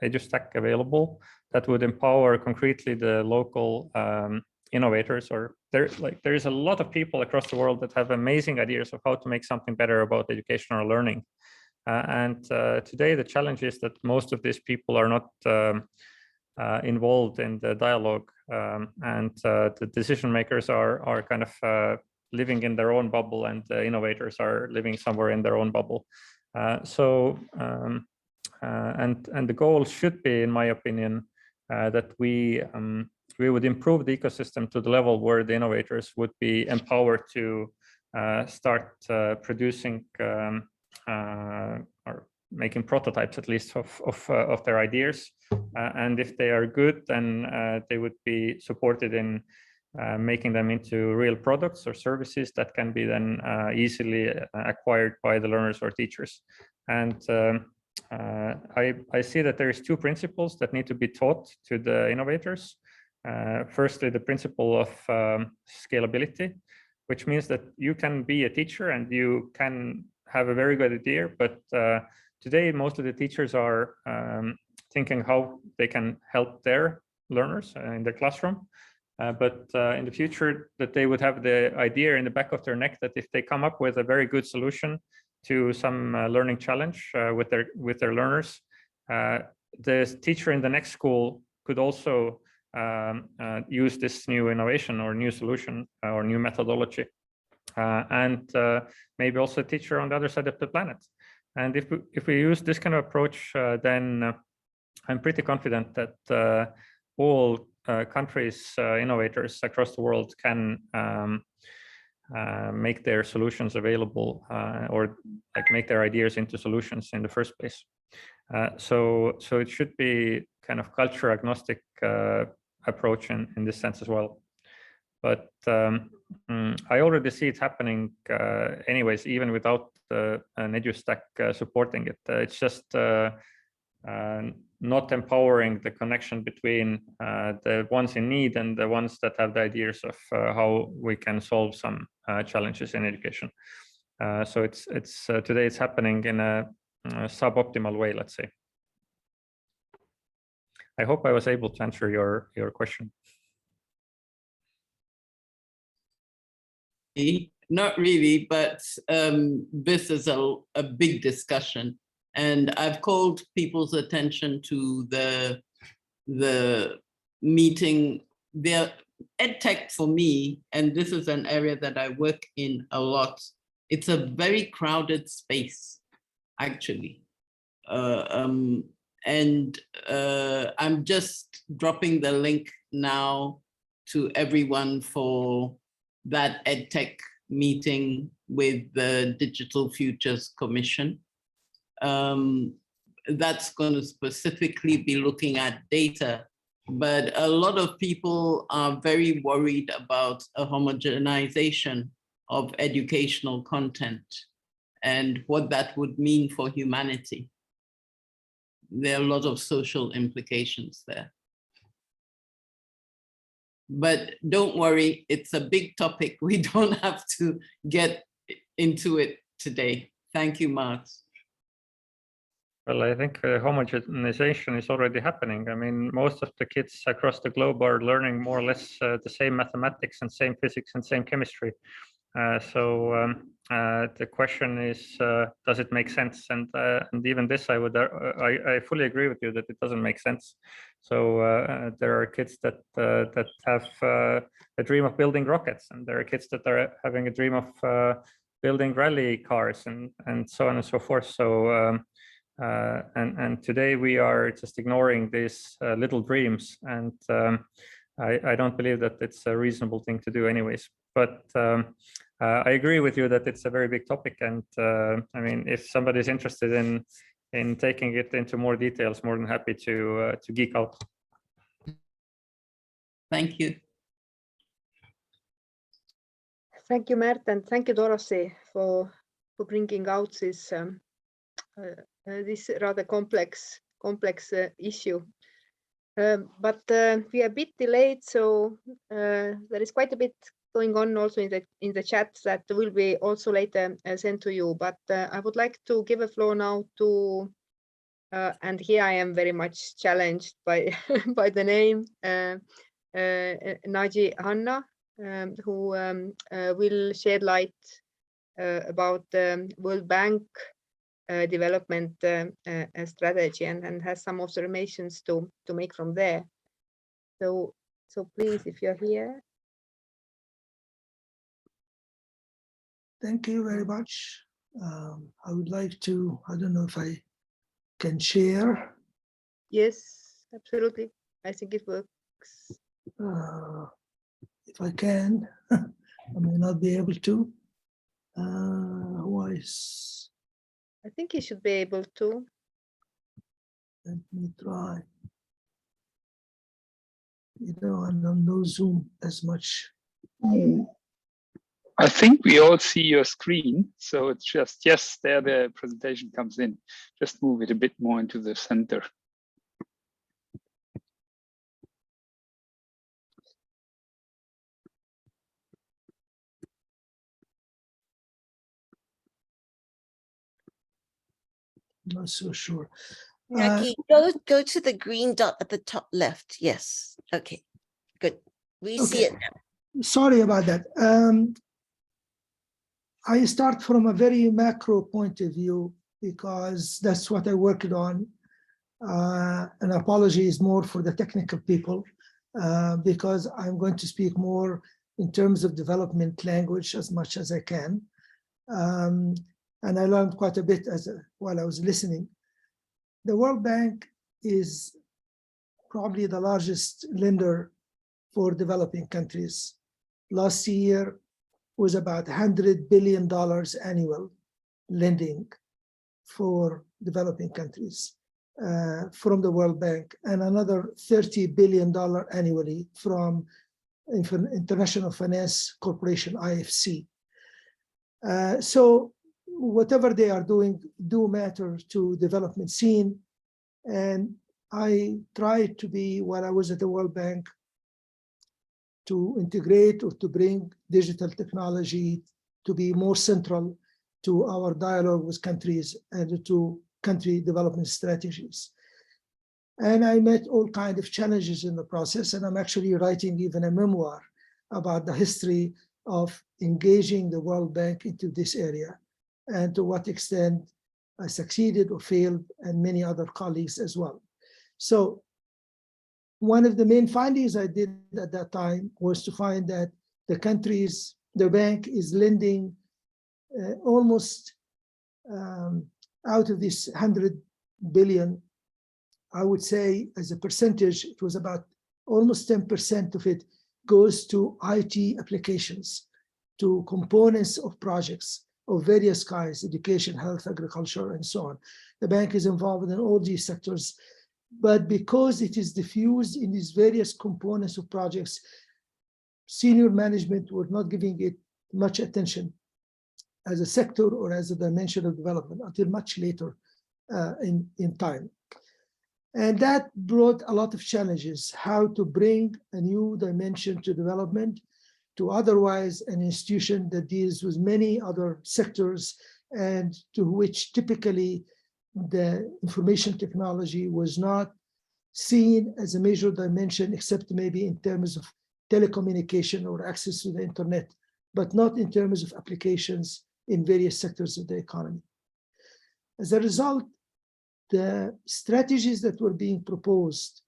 EduStack available that would empower concretely the local innovators. Or there is a lot of people across the world that have amazing ideas of how to make something better about educational learning. And today the challenge is that most of these people are not involved in the dialogue, and the decision makers are kind of living in their own bubble, and the innovators are living somewhere in their own bubble. And the goal should be, in my opinion, that we would improve the ecosystem to the level where the innovators would be empowered to start producing or making prototypes, at least, of their ideas. And if they are good, then they would be supported in making them into real products or services that can be then easily acquired by the learners or teachers. And I see that there is two principles that need to be taught to the innovators. Firstly, the principle of scalability, which means that you can be a teacher and you can have a very good idea, but today most of the teachers are thinking how they can help their learners in their classroom. But in the future, that they would have the idea in the back of their neck that if they come up with a very good solution to some learning challenge with their learners, the teacher in the next school could also use this new innovation or new solution or new methodology, and maybe also a teacher on the other side of the planet. And if we use this kind of approach, then I'm pretty confident that all countries, innovators across the world can make their solutions available, or like make their ideas into solutions in the first place. So it should be kind of culture agnostic approach in this sense as well. But I already see it happening anyways, even without an EduStack supporting it. It's just not empowering the connection between the ones in need and the ones that have the ideas of how we can solve some challenges in education. So it's today it's happening in a suboptimal way, let's say. I hope I was able to answer your question. Not really, but this is a big discussion. And I've called people's attention to the meeting. The EdTech for me, and this is an area that I work in a lot, it's a very crowded space, actually. I'm just dropping the link now to everyone for that EdTech meeting with the Digital Futures Commission. That's going to specifically be looking at data, but a lot of people are very worried about a homogenization of educational content and what that would mean for humanity. There are a lot of social implications there. But don't worry, it's a big topic. We don't have to get into it today. Thank you, Mart. Well, I think homogenization is already happening. I mean, most of the kids across the globe are learning more or less the same mathematics and same physics and same chemistry. So the question is, does it make sense? And even this, I fully agree with you that it doesn't make sense. So there are kids that have a dream of building rockets, and there are kids that are having a dream of building rally cars, and so on and so forth. So and today we are just ignoring these little dreams, and I don't believe that it's a reasonable thing to do anyways. But I agree with you that it's a very big topic, and I mean, if somebody's interested in taking it into more details, more than happy to geek out. Thank you. Thank you, Mart, and thank you, Dorothy, for bringing out this this rather complex issue. But we are a bit delayed, so there is quite a bit going on also in the chat that will be also later sent to you. But I would like to give a floor now to, and here I am very much challenged by by the name Nagy Hanna, who will shed light about the World Bank development strategy and has some observations to make from there. So please, if you're here. Thank you very much. I would like to, I don't know if I can share. Yes, absolutely. I think it works. If I can, I may not be able to. Otherwise, I think you should be able to. let me try. You know, I don't know Zoom as much. I think we all see your screen, so it's just, yes, there the presentation comes in. Just move it a bit more into the center. Not so sure. Nicky, go to the green dot at the top left. Yes. Okay, good. We see it now. Sorry about that. I start from a very macro point of view because that's what I worked on. An apology is more for the technical people because I'm going to speak more in terms of development language as much as I can. And I learned quite a bit while I was listening. The World Bank is probably the largest lender for developing countries. Last year was about $100 billion annual lending for developing countries from the World Bank, and another $30 billion annually from International Finance Corporation, IFC. So whatever they are doing do matter to development scene. And I tried to be, while I was at the World Bank, to integrate or to bring digital technology to be more central to our dialogue with countries and to country development strategies. And I met all kinds of challenges in the process, and I'm actually writing even a memoir about the history of engaging the World Bank into this area and to what extent I succeeded or failed, and many other colleagues as well. So one of the main findings I did at that time was to find that the bank is lending almost out of this 100 billion, I would say as a percentage, it was about almost 10% of it goes to IT applications, to components of projects of various kinds, education, health, agriculture, and so on. The bank is involved in all these sectors, but because it is diffused in these various components of projects, senior management were not giving it much attention as a sector or as a dimension of development until much later in time. And that brought a lot of challenges, how to bring a new dimension to development, to otherwise an institution that deals with many other sectors and to which typically the information technology was not seen as a major dimension, except maybe in terms of telecommunication or access to the internet, but not in terms of applications in various sectors of the economy. As a result, the strategies that were being proposed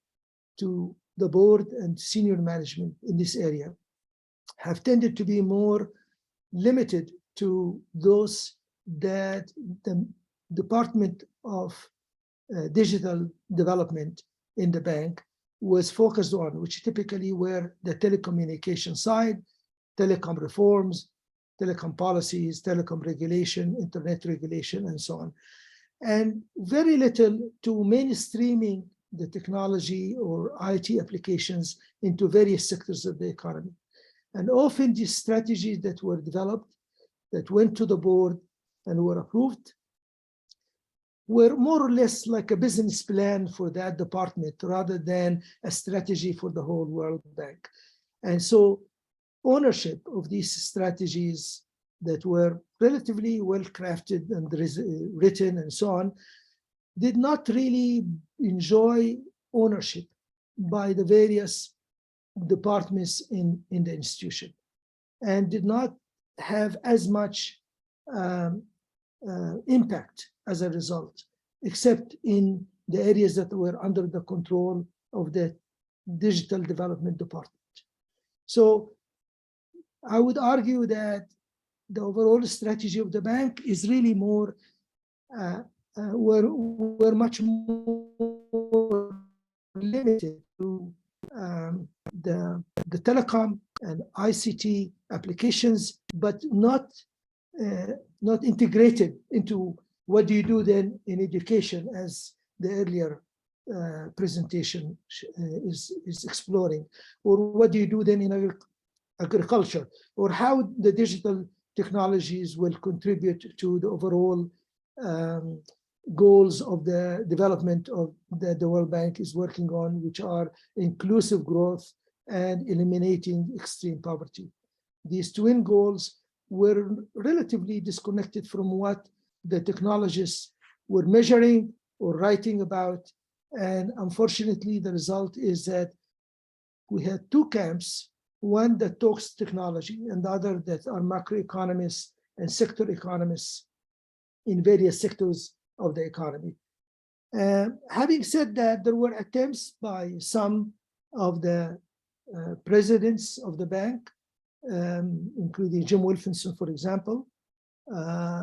to the board and senior management in this area have tended to be more limited to those that the Department of Digital Development in the bank was focused on, which typically were the telecommunication side, telecom reforms, telecom policies, telecom regulation, internet regulation, and so on. And very little to mainstreaming the technology or IT applications into various sectors of the economy. And often these strategies that were developed, that went to the board and were approved, were more or less like a business plan for that department rather than a strategy for the whole World Bank. And so ownership of these strategies that were relatively well crafted and written and so on did not really enjoy ownership by the various departments in the institution, and did not have as much impact as a result, except in the areas that were under the control of the digital development department. So I would argue that the overall strategy of the bank is really more, we're much more limited to the telecom and ICT applications, but not integrated into what do you do then in education, as the earlier presentation is exploring, or what do you do then in agriculture, or how the digital technologies will contribute to the overall goals of the development of the World Bank is working on, which are inclusive growth and eliminating extreme poverty. These twin goals were relatively disconnected from what the technologists were measuring or writing about. And unfortunately, the result is that we had two camps, one that talks technology and the other that are macroeconomists and sector economists in various sectors of the economy. Having said that, there were attempts by some of the presidents of the bank, including Jim Wilkinson, for example,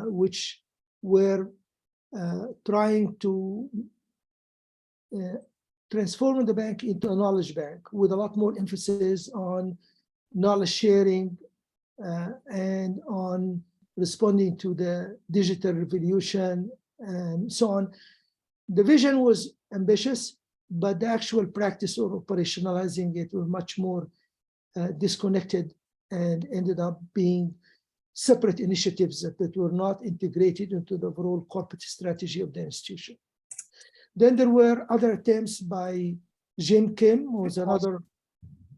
which were trying to transform the bank into a knowledge bank with a lot more emphasis on knowledge sharing and on responding to the digital revolution and so on. The vision was ambitious, but the actual practice of operationalizing it were much more disconnected and ended up being separate initiatives that were not integrated into the overall corporate strategy of the institution. Then there were other attempts by Jim Kim, who was another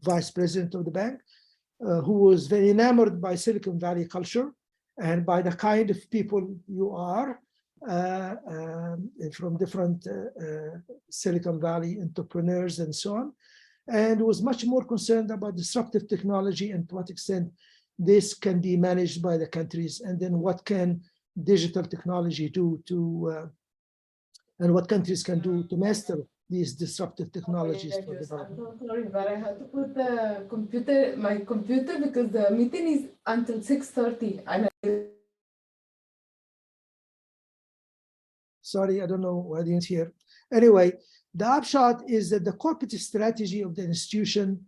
vice president of the bank, who was very enamored by Silicon Valley culture and by the kind of people you are from different Silicon Valley entrepreneurs and so on, and was much more concerned about disruptive technology and to what extent this can be managed by the countries, and then what can digital technology do to, and what countries can do to master these disruptive technologies for development. I'm so sorry, but I have to put the my computer because the meeting is until 6:30. Sorry, I don't know why I didn't hear. Anyway, the upshot is that the corporate strategy of the institution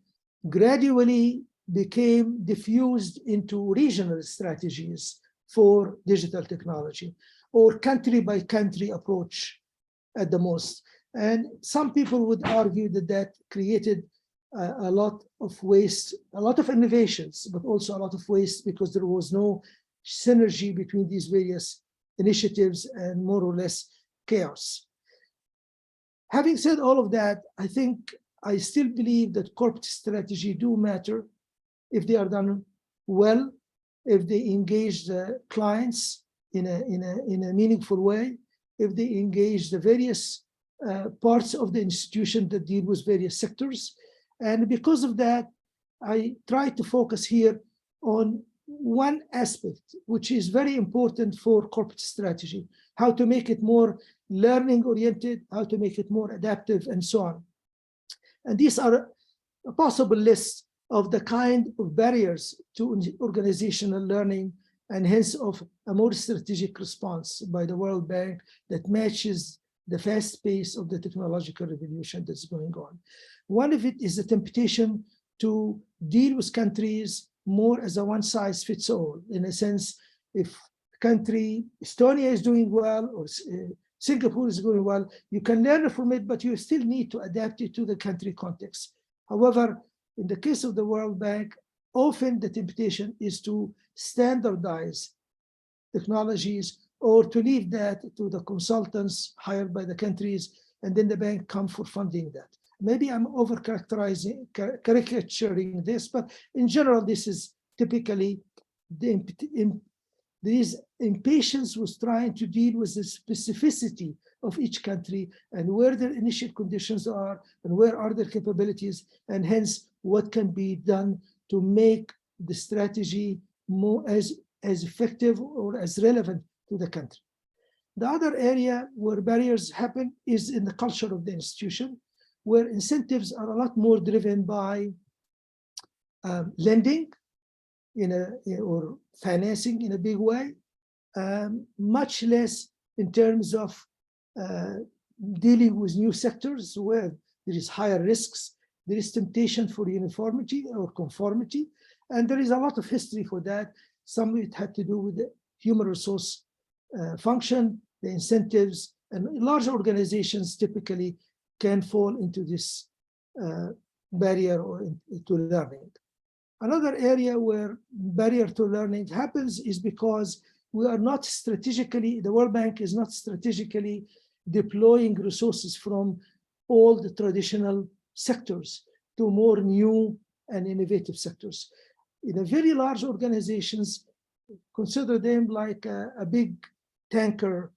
gradually became diffused into regional strategies for digital technology, or country by country approach at the most. And some people would argue that that created a lot of waste, a lot of innovations, but also a lot of waste because there was no synergy between these various initiatives and more or less chaos. Having said all of that, I think I still believe that corporate strategy do matter if they are done well, if they engage the clients in a meaningful way, if they engage the various parts of the institution that deal with various sectors. And because of that, I try to focus here on one aspect which is very important for corporate strategy, how to make it more learning oriented, how to make it more adaptive, and so on. And these are a possible list of the kind of barriers to organizational learning, and hence of a more strategic response by the World Bank that matches the fast pace of the technological revolution that's going on. One of it is the temptation to deal with countries more as a one-size-fits-all. In a sense, if country Estonia is doing well or Singapore is going well, you can learn from it, but you still need to adapt it to the country context. However, in the case of the World Bank, often the temptation is to standardize technologies or to leave that to the consultants hired by the countries, and then the bank come for funding that. Maybe I'm caricaturing this, but in general, this is typically there is impatience with trying to deal with the specificity of each country and where their initial conditions are and where are their capabilities, and hence what can be done to make the strategy more as effective or as relevant to the country. The other area where barriers happen is in the culture of the institution, where incentives are a lot more driven by lending or financing in a big way, much less in terms of dealing with new sectors where there is higher risks, there is temptation for uniformity or conformity, and there is a lot of history for that. Some of it had to do with the human resource function, the incentives, and large organizations typically can fall into this barrier or to learning. Another area where barrier to learning happens is because we are not strategically, the World Bank is not strategically deploying resources from all the traditional sectors to more new and innovative sectors. In a very large organizations, consider them like a big tanker,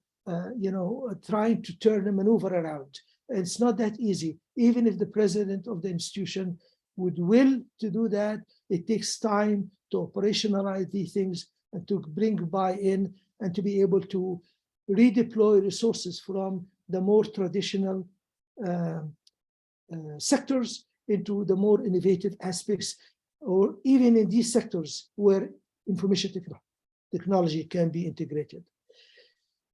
trying to turn a maneuver around. It's not that easy. Even if the president of the institution would will to do that, it takes time to operationalize these things and to bring buy-in and to be able to redeploy resources from the more traditional sectors into the more innovative aspects, or even in these sectors where information technology can be integrated.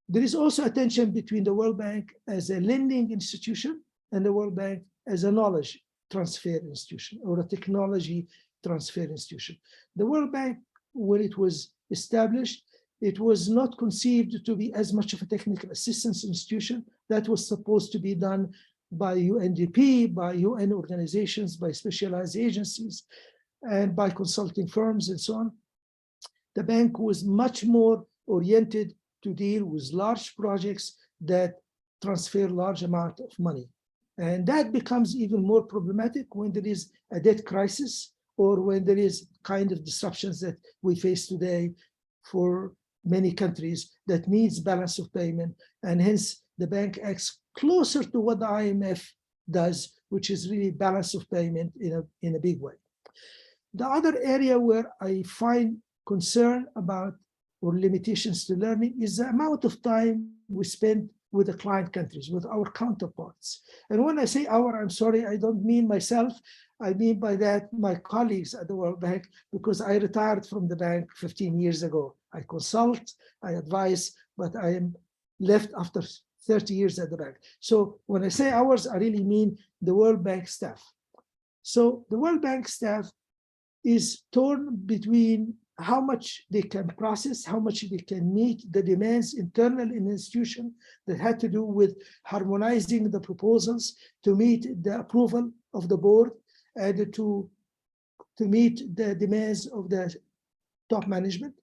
There is also a tension between the World Bank as a lending institution and the World Bank as a knowledge transfer institution or a technology transfer institution. The World Bank, when it was established, it was not conceived to be as much of a technical assistance institution. That was supposed to be done by UNDP, by UN organizations, by specialized agencies, and by consulting firms and so on. The bank was much more oriented to deal with large projects that transfer large amount of money. And that becomes even more problematic when there is a debt crisis or when there is kind of disruptions that we face today for many countries that needs balance of payment. And hence the bank acts closer to what the IMF does, which is really balance of payment in a big way. The other area where I find concern about or limitations to learning is the amount of time we spend with the client countries, with our counterparts. And when I say our, I'm sorry, I don't mean myself. I mean by that my colleagues at the World Bank, because I retired from the bank 15 years ago. I consult, I advise, but I am left after 30 years at the bank. So when I say ours, I really mean the World Bank staff. So the World Bank staff is torn between how much they can process, how much they can meet the demands internal in the institution that had to do with harmonizing the proposals to meet the approval of the board and to meet the demands of the top management,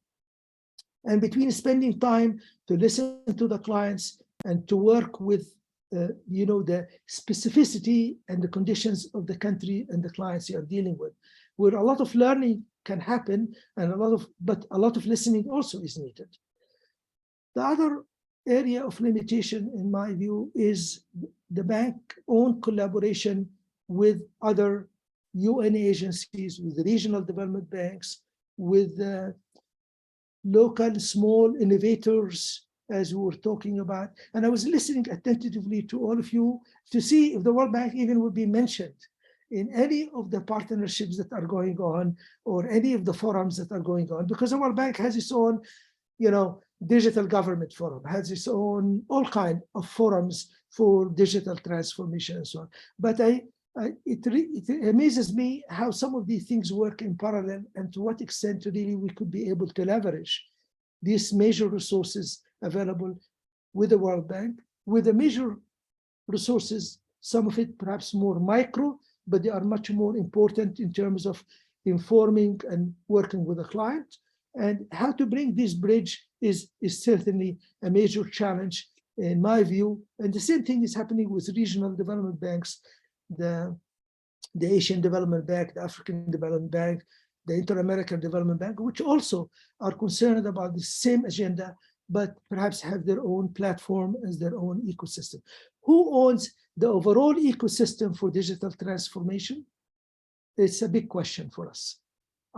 and between spending time to listen to the clients and to work with the specificity and the conditions of the country and the clients you are dealing with, where a lot of learning can happen and but a lot of listening also is needed. The other area of limitation, in my view, is the bank's own collaboration with other UN agencies, with the regional development banks, with local small innovators, as we were talking about. And I was listening attentively to all of you to see if the World Bank even would be mentioned in any of the partnerships that are going on or any of the forums that are going on, because the World Bank has its own, digital government forum, has its own all kind of forums for digital transformation and so on. But it amazes me how some of these things work in parallel and to what extent really we could be able to leverage these major resources available with the World Bank, with the major resources, some of it perhaps more micro, but they are much more important in terms of informing and working with the client. And how to bring this bridge is certainly a major challenge in my view. And the same thing is happening with regional development banks, the Asian Development Bank, the African Development Bank, the Inter-American Development Bank, which also are concerned about the same agenda, but perhaps have their own platform as their own ecosystem. Who owns the overall ecosystem for digital transformation? It's a big question for us.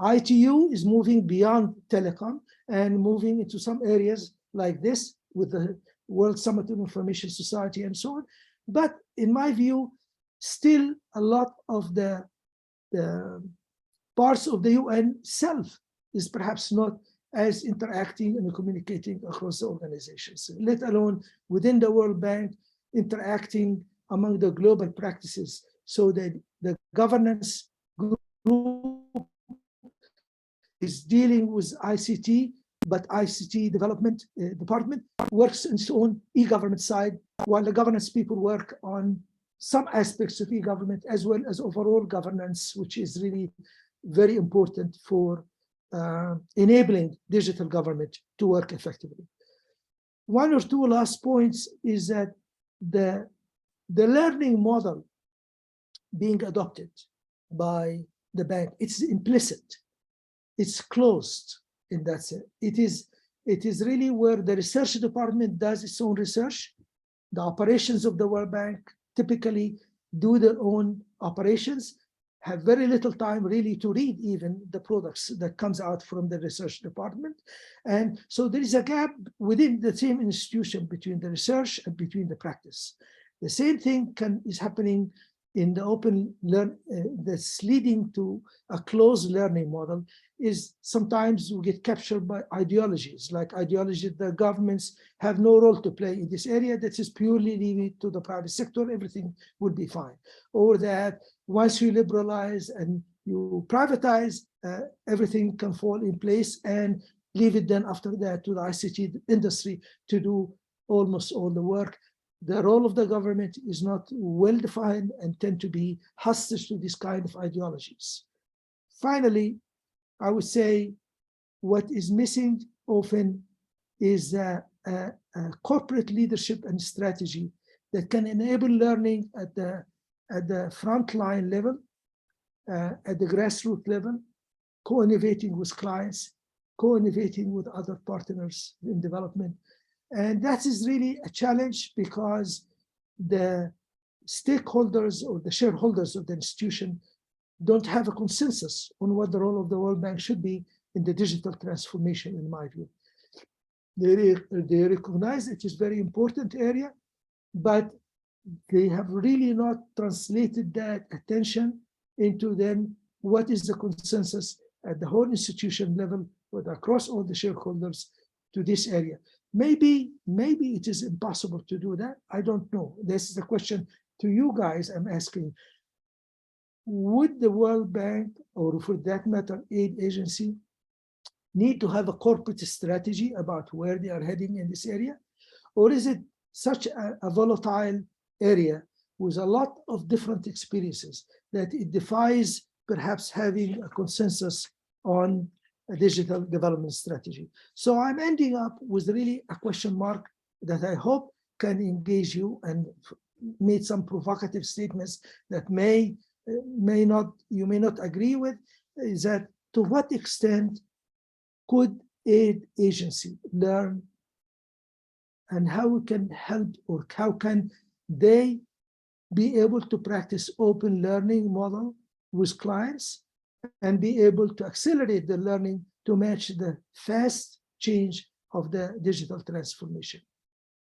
ITU is moving beyond telecom and moving into some areas like this with the World Summit on Information Society and so on. But in my view, still a lot of the parts of the UN self is perhaps not as interacting and communicating across the organizations, let alone within the World Bank, interacting among the global practices so that the governance group is dealing with ICT, but ICT development department works in its own e-government side, while the governance people work on some aspects of e-government as well as overall governance, which is really very important for enabling digital government to work effectively. One or two last points is that the learning model being adopted by the bank, it's implicit, it's closed in that sense. It is really where the research department does its own research. The operations of the World Bank typically do their own operations, have very little time really to read even the products that comes out from the research department. And so there is a gap within the same institution between the research and between the practice. The same thing is happening in the open learn that's leading to a closed learning model is sometimes we get captured by ideologies, like ideology that the governments have no role to play in this area, that is purely leave it to the private sector, everything would be fine. Or that once you liberalize and you privatize, everything can fall in place and leave it then after that to the ICT industry to do almost all the work. The role of the government is not well defined and tend to be hostage to this kind of ideologies. Finally, I would say what is missing often is a corporate leadership and strategy that can enable learning at the frontline level, at the grassroots level, co-innovating with clients, co-innovating with other partners in development. And that is really a challenge because the stakeholders or the shareholders of the institution don't have a consensus on what the role of the World Bank should be in the digital transformation, in my view. They recognize it is a very important area, but they have really not translated that attention into then what is the consensus at the whole institution level, but across all the shareholders to this area. Maybe it is impossible to do that. I don't know. This is a question to you guys I'm asking. Would the World Bank, or for that matter, aid agency, need to have a corporate strategy about where they are heading in this area? Or is it such a volatile area with a lot of different experiences that it defies perhaps having a consensus on a digital development strategy? So I'm ending up with really a question mark that I hope can engage you and made some provocative statements that you may not agree with, is that to what extent could aid agency learn and how we can help, or how can they be able to practice open learning model with clients and be able to accelerate the learning to match the fast change of the digital transformation.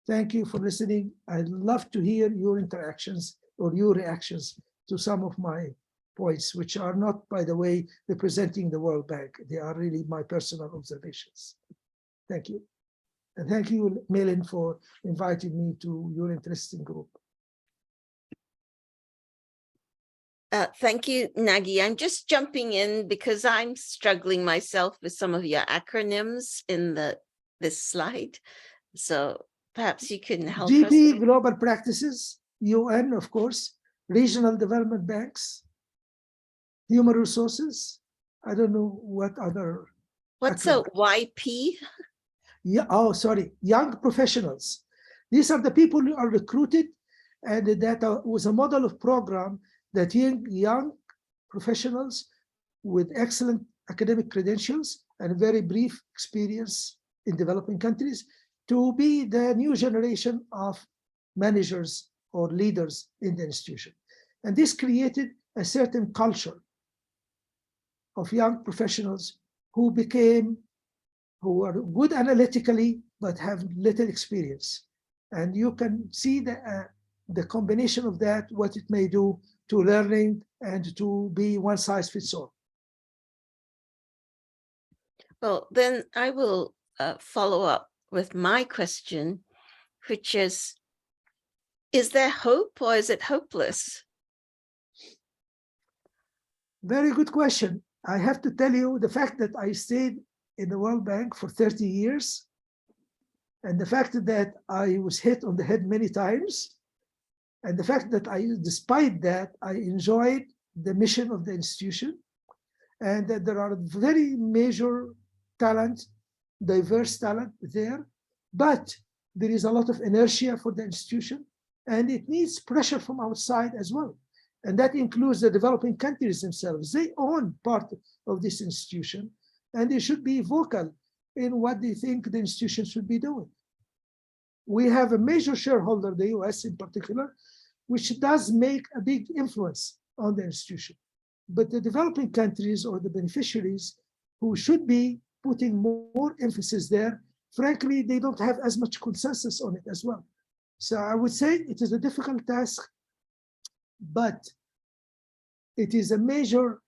Thank you for listening. I'd love to hear your interactions or your reactions to some of my points, which are not, by the way, representing the World Bank. They are really my personal observations. Thank you. And thank you, Malin, for inviting me to your interesting group. Thank you, Nagy. I'm just jumping in because I'm struggling myself with some of your acronyms in this slide. So perhaps you can help us. GP, Global Practices, UN, of course, Regional Development Banks, Human Resources. I don't know what other. What's a YP? Yeah, oh, sorry, Young Professionals. These are the people who are recruited, and that was a model of program that young professionals with excellent academic credentials and very brief experience in developing countries to be the new generation of managers or leaders in the institution. And this created a certain culture of young professionals who are good analytically, but have little experience. And you can see the combination of that, what it may do to learning and to be one size fits all. Well, then I will follow up with my question, which is there hope or is it hopeless? Very good question. I have to tell you the fact that I stayed in the World Bank for 30 years and the fact that I was hit on the head many times, and the fact that despite that, I enjoyed the mission of the institution, and that there are very major talent, diverse talent there, but there is a lot of inertia for the institution, and it needs pressure from outside as well. And that includes the developing countries themselves. They own part of this institution, and they should be vocal in what they think the institution should be doing. We have a major shareholder, the US in particular, which does make a big influence on the institution. But the developing countries or the beneficiaries who should be putting more emphasis there, frankly, they don't have as much consensus on it as well. So I would say it is a difficult task, but it is a major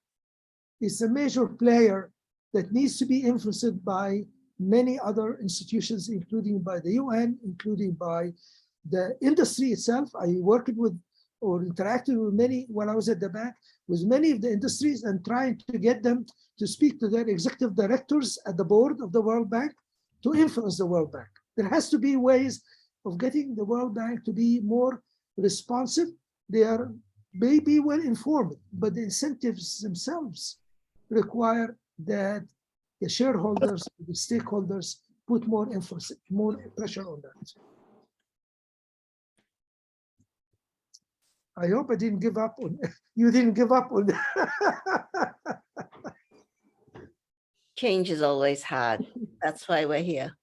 player that needs to be influenced by many other institutions, including by the UN, including by the industry itself. I worked with or interacted with many, when I was at the bank, with many of the industries and trying to get them to speak to their executive directors at the board of the World Bank to influence the World Bank. There has to be ways of getting the World Bank to be more responsive. They are maybe well informed, but the incentives themselves require that the shareholders, the stakeholders put more emphasis, more pressure on that. I hope I didn't give up on, you didn't give up on. Change is always hard. That's why we're here.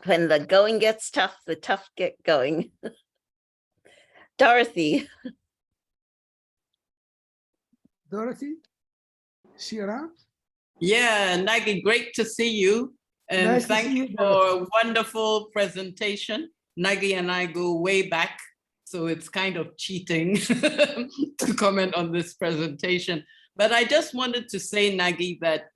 When the going gets tough, the tough get going. Dorothy. Dorothy, is she around? Yeah, Nagy, great to see you. And Nice to thank see you you, for a wonderful presentation. Nagy and I go way back, so it's kind of cheating to comment on this presentation. But I just wanted to say, Nagy, that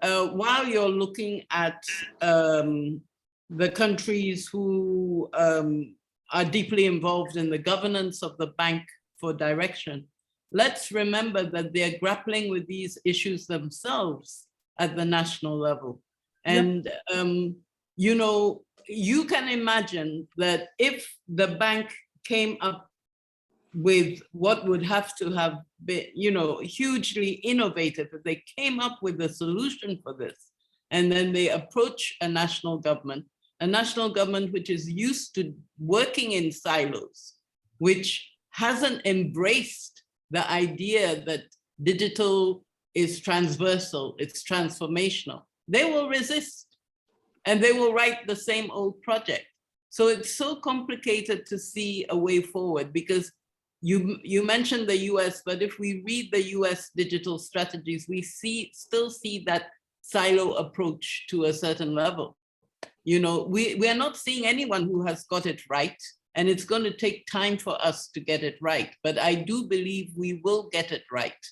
while you're looking at the countries who are deeply involved in the governance of the bank for direction, let's remember that they're grappling with these issues themselves at the national level. And, you know, you can imagine that if the bank came up with what would have to have been, you know, hugely innovative, if they came up with a solution for this, and then they approach a national government which is used to working in silos, which hasn't embraced the idea that digital is transversal, it's transformational, they will resist and they will write the same old project. So it's so complicated to see a way forward, because you mentioned the US, but if we read the US digital strategies, we still see that silo approach to a certain level. You know, we are not seeing anyone who has got it right, and it's going to take time for us to get it right. But I do believe we will get it right.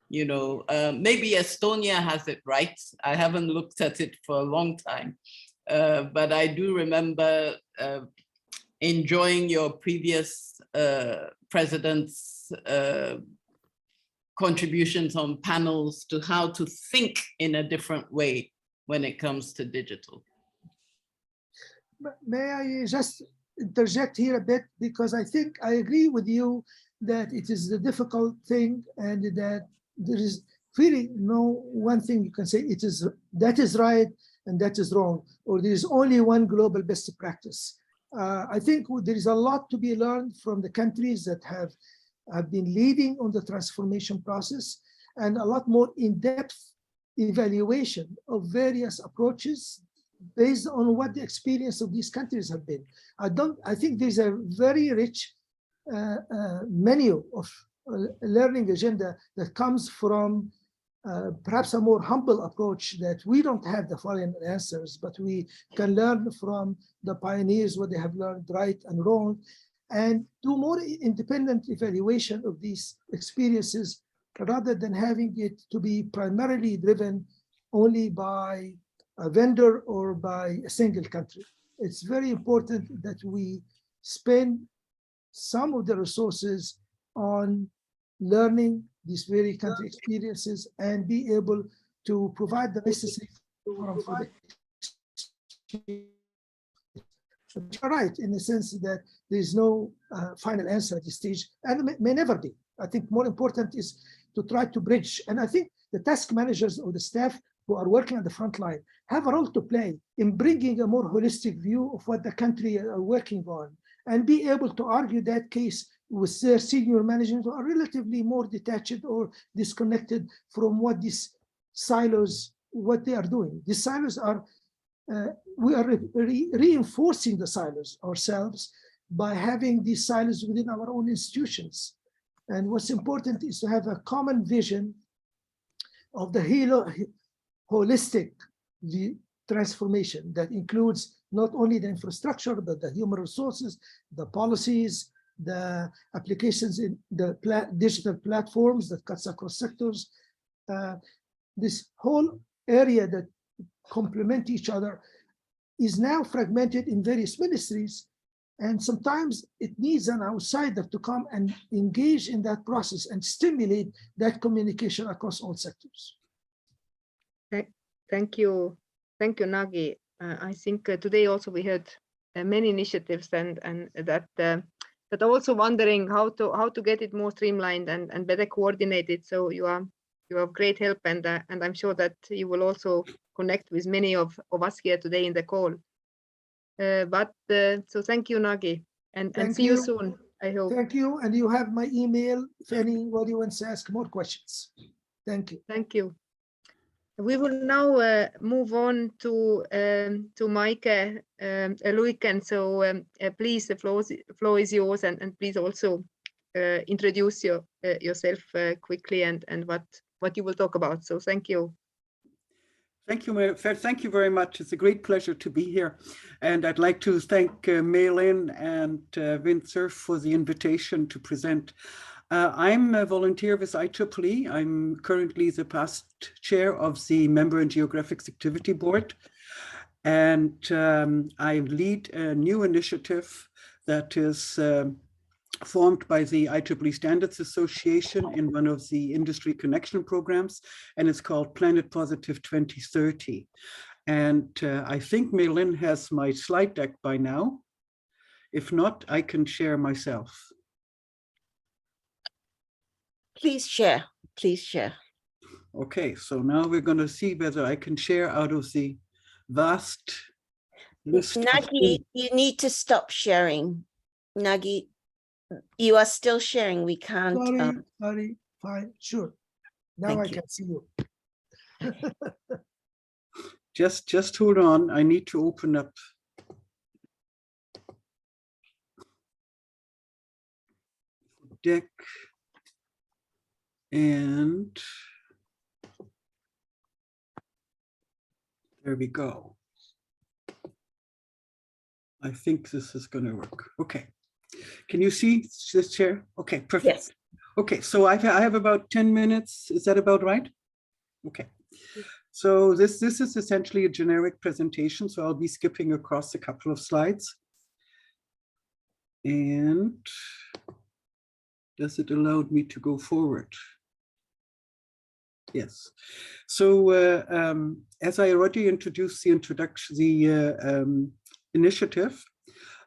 You know, maybe Estonia has it right. I haven't looked at it for a long time, but I do remember enjoying your previous president's contributions on panels to how to think in a different way when it comes to digital. May I just interject here a bit, because I think I agree with you that it is a difficult thing, and that there is really no one thing you can say it is that is right and that is wrong, or there is only one global best practice. I think there is a lot to be learned from the countries that have been leading on the transformation process, and a lot more in-depth evaluation of various approaches based on what the experience of these countries have been. I think there's a very rich menu of learning agenda that comes from perhaps a more humble approach, that we don't have the foreign answers, but we can learn from the pioneers what they have learned right and wrong, and do more independent evaluation of these experiences, rather than having it to be primarily driven only by a vendor or by a single country. It's very important that we spend some of the resources on learning these very country experiences and be able to provide the necessary forum for the. You're right, in the sense that there is no final answer at this stage, and may never be. I think more important is to try to bridge. And I think the task managers or the staff who are working on the front line have a role to play in bringing a more holistic view of what the country are working on, and be able to argue that case with their senior management who are relatively more detached or disconnected from what these silos, what they are doing. These silos are, we are reinforcing the silos ourselves by having these silos within our own institutions. And what's important is to have a common vision of the holistic transformation that includes not only the infrastructure, but the human resources, the policies, the applications in the digital platforms that cuts across sectors. This whole area that complement each other is now fragmented in various ministries, and sometimes it needs an outsider to come and engage in that process and stimulate that communication across all sectors. Thank you, Nagy. I think today also we heard many initiatives, and that also wondering how to get it more streamlined and better coordinated. So you are of great help, and I'm sure that you will also connect with many of us here today in the call. So thank you, Nagy, and see you soon, I hope. Thank you, and you have my email if anybody wants to ask more questions. Thank you. Thank you. We will now move on to Maike Luiken. So please, the floor is yours, and please also introduce yourself quickly and what you will talk about. So thank you. Thank you, thank you very much. It's a great pleasure to be here. And I'd like to thank Nele and Yousef for the invitation to present. I'm a volunteer with IEEE. I'm currently the past chair of the Member and Geographics Activity Board. And I lead a new initiative that is formed by the IEEE Standards Association in one of the industry connection programs, and it's called Planet Positive 2030. And I think Nele has my slide deck by now. If not, I can share myself. Please share, please share. Okay, so now we're going to see whether I can share out of the vast list. Nagy, you need to stop sharing. Nagy, you are still sharing. We can't. Sorry, fine, sure. Now I can see you. Just hold on. I need to open up. Deck. And there we go. I think this is going to work. Okay. Can you see this chair? Okay, perfect. Yes. Okay, so I have about 10 minutes. Is that about right? Okay. So this is essentially a generic presentation. So I'll be skipping across a couple of slides. And does it allow me to go forward? Yes. So as I already introduced the initiative,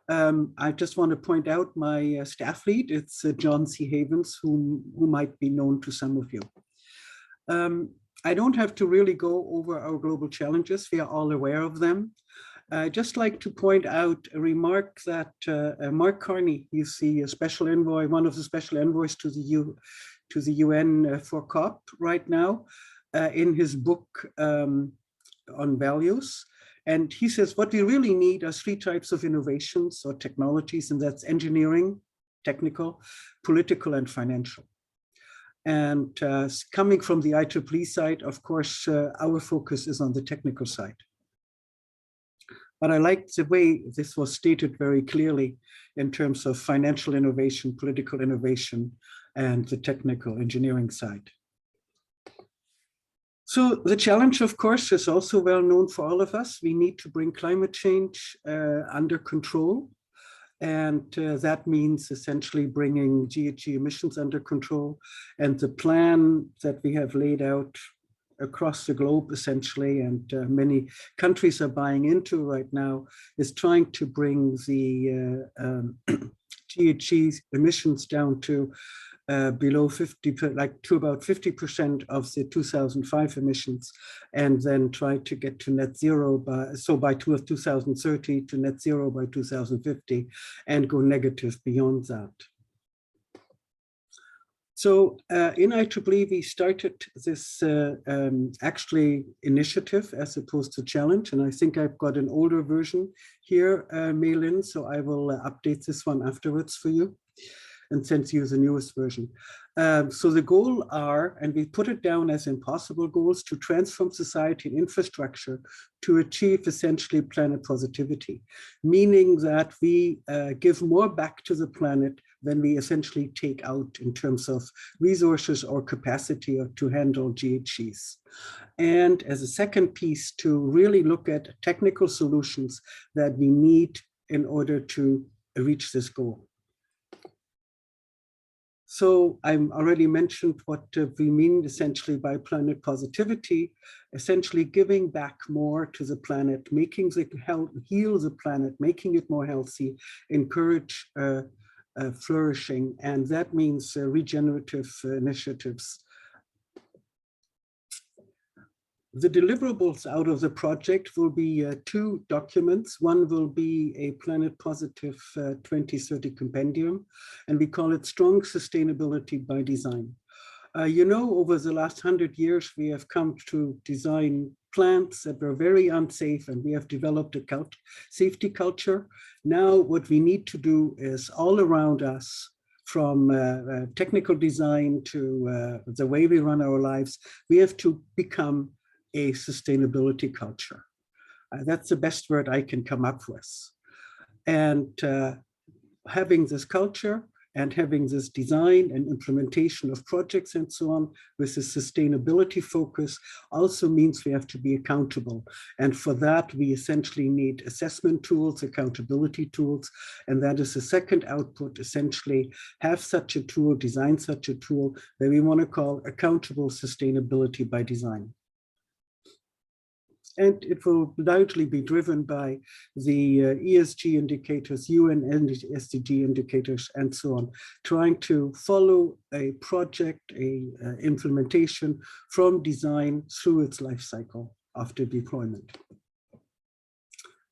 I just want to point out my staff lead. It's John C. Havens, who might be known to some of you. I don't have to really go over our global challenges. We are all aware of them. I'd just like to point out a remark that Mark Carney, he's the special envoy, one of the special envoys to the UN for COP right now, in his book on values. And he says, what we really need are 3 types of innovations or technologies, and that's engineering, technical, political, and financial. And coming from the IEEE side, of course, our focus is on the technical side. But I like the way this was stated very clearly in terms of financial innovation, political innovation, and the technical engineering side. So the challenge, of course, is also well known for all of us. We need to bring climate change under control. And that means essentially bringing GHG emissions under control. And the plan that we have laid out across the globe, essentially, and many countries are buying into right now, is trying to bring the GHG emissions down to below 50, like to about 50% of the 2005 emissions, and then try to get to net zero by 2030 to net zero by 2050, and go negative beyond that. So in IEEE, we started this actually initiative as opposed to challenge, and I think I've got an older version here, Maylin, so I will update this one afterwards for you and send you the newest version. So the goal are, and we put it down as impossible goals, to transform society and infrastructure to achieve essentially planet positivity, meaning that we give more back to the planet than we essentially take out in terms of resources or capacity to handle GHGs. And as a second piece, to really look at technical solutions that we need in order to reach this goal. So I already mentioned what we mean essentially by planet positivity, essentially giving back more to the planet, making the heal the planet, making it more healthy, encourage flourishing, and that means regenerative initiatives. The deliverables out of the project will be 2 documents. One will be a Planet Positive 2030 compendium, and we call it Strong Sustainability by Design. You know, over the last 100 years, we have come to design plants that were very unsafe, and we have developed a safety culture. Now, what we need to do is all around us, from technical design to the way we run our lives, we have to become a sustainability culture. That's the best word I can come up with. And having this culture and having this design and implementation of projects and so on with a sustainability focus also means we have to be accountable. And for that, we essentially need assessment tools, accountability tools, and that is the second output, essentially have such a tool, design such a tool that we want to call accountable sustainability by design. And it will largely be driven by the ESG indicators, UN SDG indicators, and so on, trying to follow a project, implementation from design through its life cycle after deployment.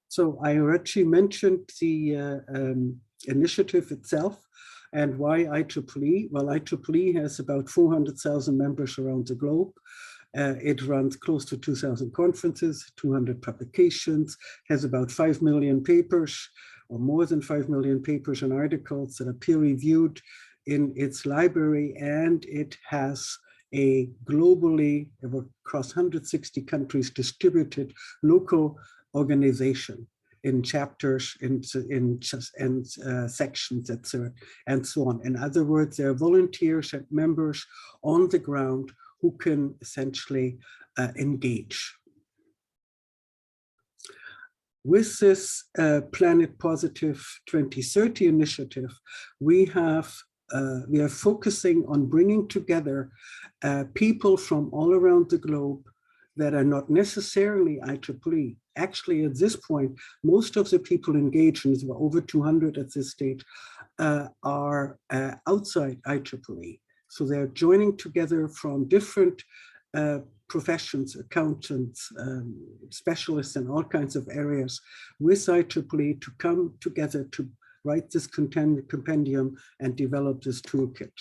So I already mentioned the initiative itself and why IEEE. Well, IEEE has about 400,000 members around the globe. It runs close to 2,000 conferences, 200 publications, has about 5 million papers, or more than 5 million papers and articles that are peer-reviewed in its library, and it has a globally, across 160 countries, distributed local organization. in chapters, in sections, etc., and so on. In other words, there are volunteers and members on the ground who can essentially engage. With this Planet Positive 2030 initiative, we are focusing on bringing together people from all around the globe that are not necessarily IEEE. Actually, at this point, most of the people engaged, and there are over 200 at this stage, are outside IEEE. So they're joining together from different professions, accountants, specialists in all kinds of areas with IEEE to come together to write this compendium and develop this toolkit.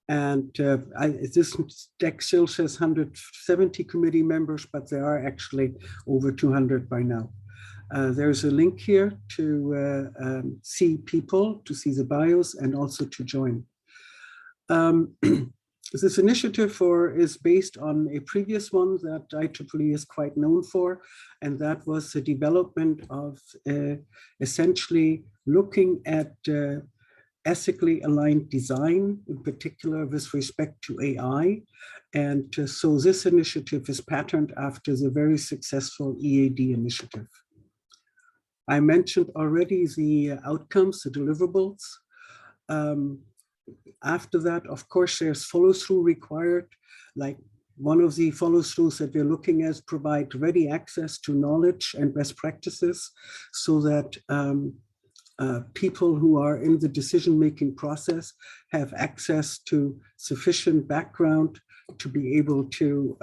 And this deck still says 170 committee members, but there are actually over 200 by now. There's a link here to see people, to see the bios, and also to join. This initiative is based on a previous one that IEEE is quite known for, and that was the development of essentially looking at ethically aligned design, in particular with respect to AI. And so this initiative is patterned after the very successful EAD initiative. I mentioned already the outcomes, the deliverables. After that, of course, there's follow-through required. Like one of the follow-throughs that we're looking at provide ready access to knowledge and best practices so that people who are in the decision-making process have access to sufficient background to be able to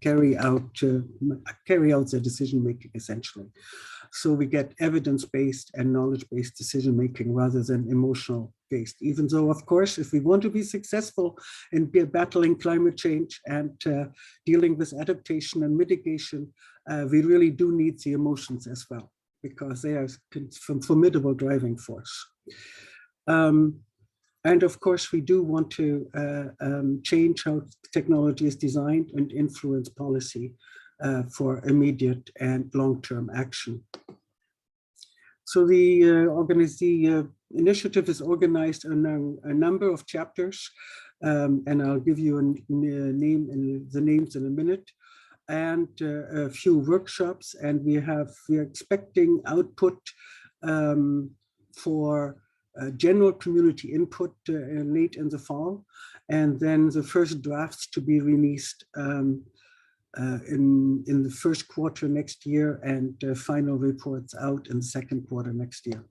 carry out their decision-making, essentially. So we get evidence-based and knowledge-based decision-making rather than emotional-based. Even though, of course, if we want to be successful in battling climate change and dealing with adaptation and mitigation, we really do need the emotions as well, because they are a formidable driving force. And of course, we do want to change how technology is designed and influence policy for immediate and long-term action. So the initiative is organized among a number of chapters, and I'll give you the names in a minute, and a few workshops, and we are expecting output for general community input late in the fall, and then the first drafts to be released in the first quarter next year, and final reports out in the second quarter next year.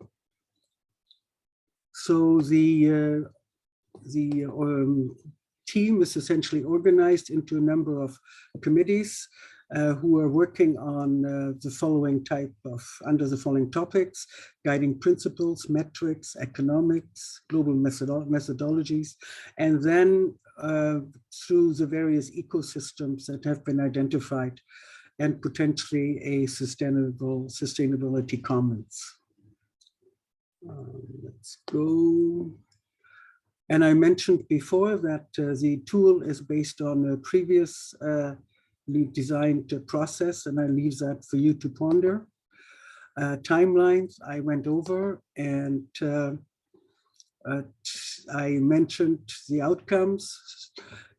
So the team is essentially organized into a number of committees who are working on the following under the following topics: guiding principles, metrics, economics, global methodologies, and then through the various ecosystems that have been identified, and potentially a sustainability commons. Let's go. And I mentioned before that the tool is based on a previous designed process, and I leave that for you to ponder. Timelines I went over, and I mentioned the outcomes,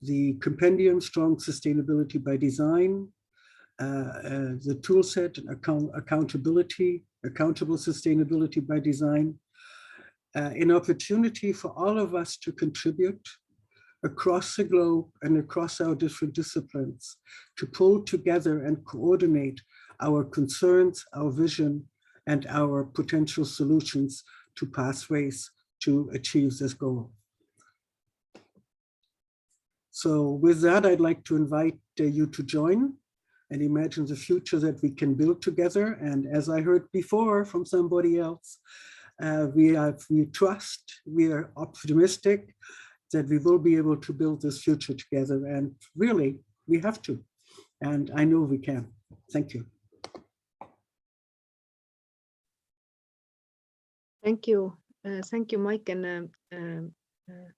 the compendium, strong sustainability by design, the tool set, accountable sustainability by design, an opportunity for all of us to contribute across the globe and across our different disciplines to pull together and coordinate our concerns, our vision, and our potential solutions to pathways to achieve this goal. So with that, I'd like to invite you to join and imagine the future that we can build together. And as I heard before from somebody else, we trust, we are optimistic that we will be able to build this future together. And really, we have to. And I know we can. Thank you. Thank you. Thank you, Mike, and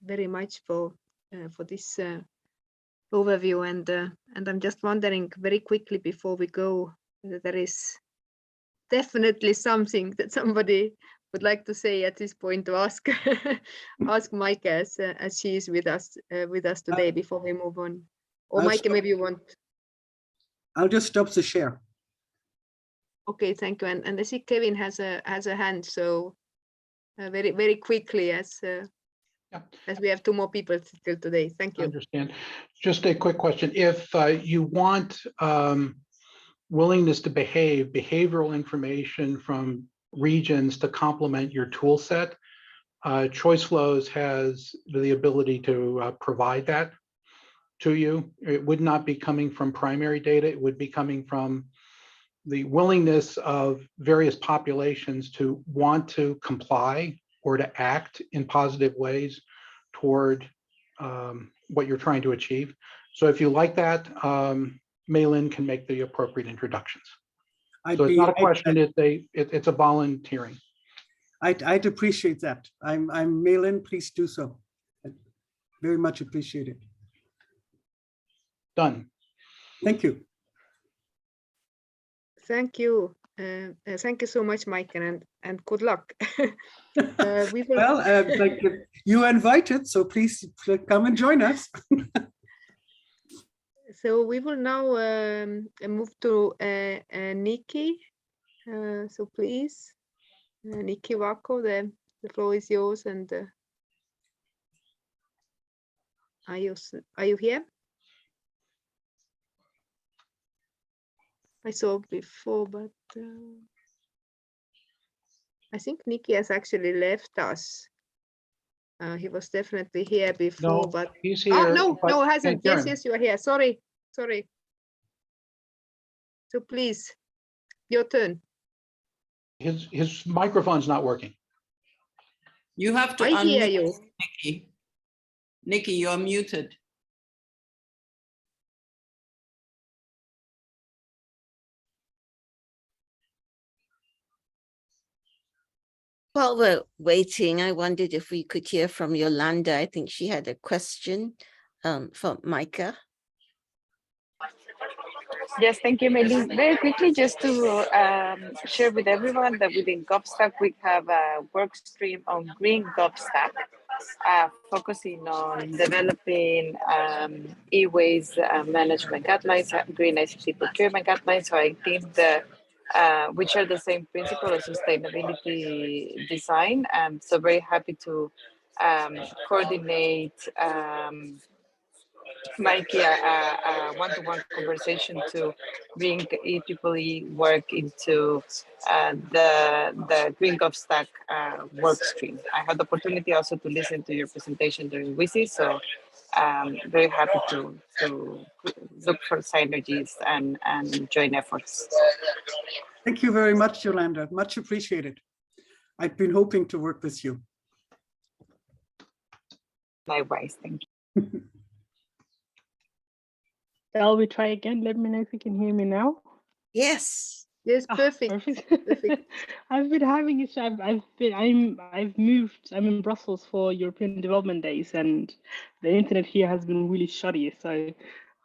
very much for this overview, and I'm just wondering very quickly before we go, whether there is definitely something that somebody would like to say at this point to ask ask Maike as she is with us today before we move on. Or Maike, maybe you want. I'll just stop the share. Okay, thank you. And I see Kevin has a hand, so very quickly as we have 2 more people still today. Thank you. I understand. Just a quick question. If you want willingness to behave, behavioral information from regions to complement your tool set, Choice Flows has the ability to provide that to you. It would not be coming from primary data. It would be coming from the willingness of various populations to want to comply or to act in positive ways toward what you're trying to achieve. So if you like that, Maylin can make the appropriate introductions. So it's not a question, it's a volunteering. I'd appreciate that. I'm Maylin, please do so. I'd very much appreciate it. Done. Thank you. Thank you. Thank you so much, Maike, and good luck. We will... Well, thank you. You are invited, so please come and join us. So we will now move to Nicky. So please, Nicky Waco, the floor is yours. And are you here? I saw before, but I think Nicky has actually left us. He was definitely here before, No, but he's here. no, hasn't. Can't hear Yes, you are here. Sorry. So please, your turn. His microphone's not working. You have to I hear unmute you. Nicky. Nicky, you're muted. While we're waiting, I wondered if we could hear from Yolanda. I think she had a question for Maike. Yes, thank you, Melly. Very quickly, just to share with everyone that within GovStack, we have a work stream on green GovStack, focusing on developing e-waste management guidelines, green ICT procurement guidelines. So I think that which are the same principle of sustainability design. So very happy to coordinate Maike a one-to-one conversation to bring EEE work into the Green GovStack work stream. I had the opportunity also to listen to your presentation during WISI, so very happy to look for synergies and join efforts. Thank you very much, Yolanda. Much appreciated. I've been hoping to work with you. Likewise, thank you. Shall we try again? Let me know if you can hear me now. Yes. Yes, perfect. Perfect. I've been having issue. I've moved. I'm in Brussels for European Development Days, and the internet here has been really shoddy. So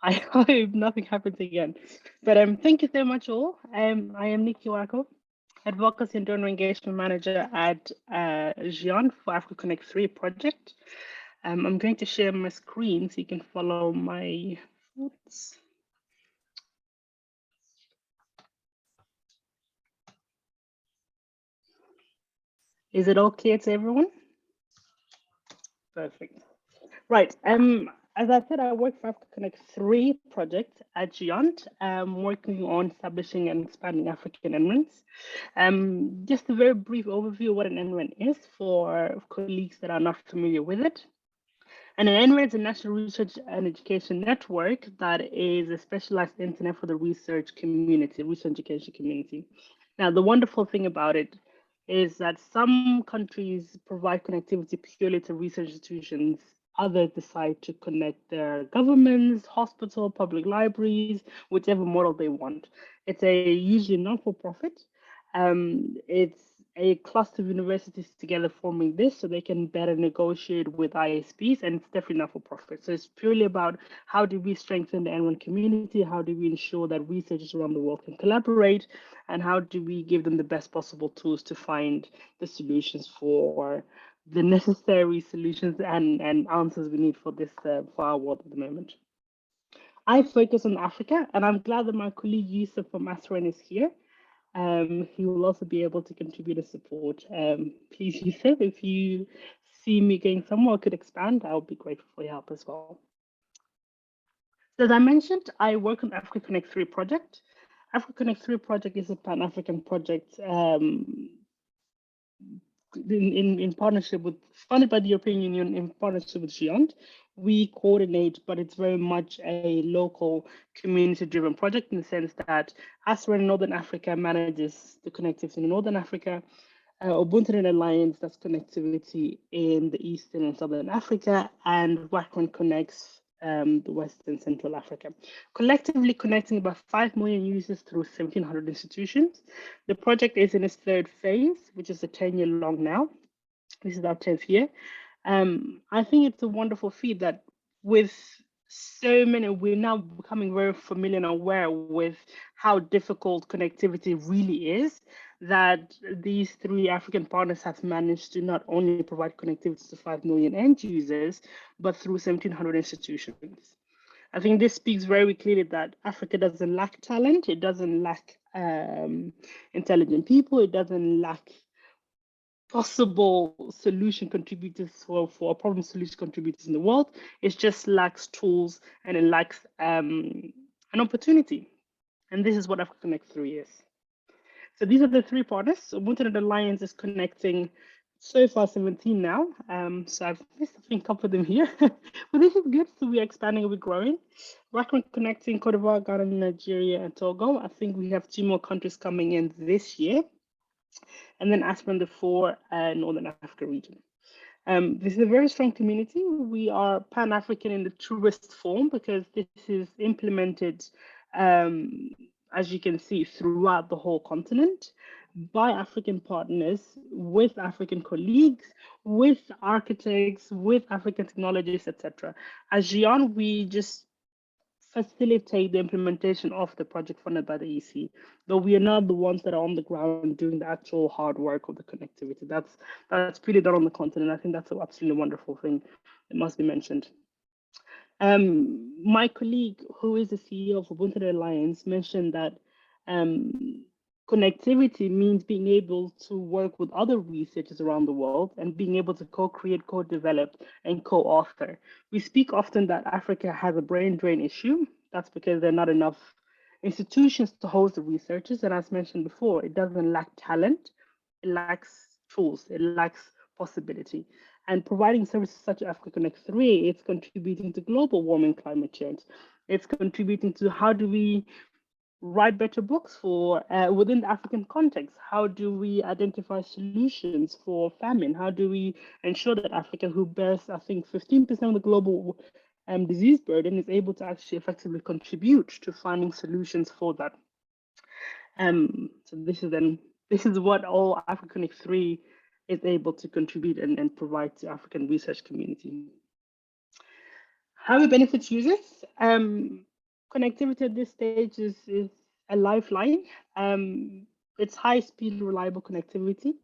I hope nothing happens again. But thank you so much, all. I am Nicky Waco, Advocacy and Donor Engagement Manager at GIAN for Africa Connect 3 project. I'm going to share my screen so you can follow my thoughts. Is it all clear to everyone? Perfect. Right. As I said, I work for Africa Connect 3 project at GIAN, working on establishing and expanding African NRENs. Just a very brief overview of what an NREN is for colleagues that are not familiar with it. And an NREN is a national research and education network that is a specialized internet for the research community, research education community. Now, the wonderful thing about it is that some countries provide connectivity purely to research institutions. Others decide to connect their governments, hospital, public libraries, whichever model they want. It's a usually non-for-profit. It's a cluster of universities together forming this so they can better negotiate with ISPs, and it's definitely not for profit. So it's purely about how do we strengthen the N1 community, how do we ensure that researchers around the world can collaborate, and how do we give them the best possible tools to find the solutions for the necessary solutions and answers we need for this for our world at the moment. I focus on Africa, and I'm glad that my colleague Yousef from ASREN is here. He will also be able to contribute and support. Please, Yousef, if you see me going somewhere, could expand, I would be grateful for your help as well. So as I mentioned, I work on Africa Connect 3 project. Africa Connect 3 project is a Pan-African project in partnership with, funded by the European Union in partnership with GIONT. We coordinate, but it's very much a local community-driven project in the sense that ASREN Northern Africa manages the connectivity in Northern Africa, Ubuntu Alliance does connectivity in the Eastern and Southern Africa, and Waco connects the Western Central Africa. Collectively connecting about 5 million users through 1,700 institutions. The project is in its third phase, which is a 10-year long now. This is our 10th year. I think it's a wonderful feat that with so many, we're now becoming very familiar and aware with how difficult connectivity really is, that these 3 African partners have managed to not only provide connectivity to 5 million end users, but through 1,700 institutions. I think this speaks very clearly that Africa doesn't lack talent, it doesn't lack intelligent people, it doesn't lack possible solution contributors for problem solution contributors in the world. It just lacks tools and it lacks an opportunity. And this is what Africa Connect 3 is. So these are the 3 partners. Ubuntu Alliance is connecting so far 17 now. So I've missed, I think, a couple of them here. But this is good. So we're expanding and we're growing. We're connecting Cote d'Ivoire, Ghana, Nigeria, and Togo. I think we have 2 more countries coming in this year. And then ASREN, the 4 Northern Africa region. This is a very strong community. We are Pan-African in the truest form because this is implemented, as you can see, throughout the whole continent by African partners, with African colleagues, with architects, with African technologists, etc. As GION, we just facilitate the implementation of the project funded by the EC, though we are not the ones that are on the ground doing the actual hard work of the connectivity. That's pretty done on the continent. I think that's an absolutely wonderful thing. It must be mentioned. My colleague, who is the CEO of Ubuntu Alliance, mentioned that connectivity means being able to work with other researchers around the world and being able to co-create, co-develop, and co-author. We speak often that Africa has a brain drain issue. That's because there are not enough institutions to host the researchers. And as mentioned before, it doesn't lack talent, it lacks tools, it lacks possibility. And providing services such as Africa Connect 3, it's contributing to global warming, climate change. It's contributing to how do we write better books for within the African context? How do we identify solutions for famine? How do we ensure that Africa, who bears, I think, 15% of the global disease burden, is able to actually effectively contribute to finding solutions for that? So this is what all Africa Connect 3 is able to contribute and provide to African research community. How it benefits users? Connectivity at this stage is a lifeline. It's high-speed, reliable connectivity.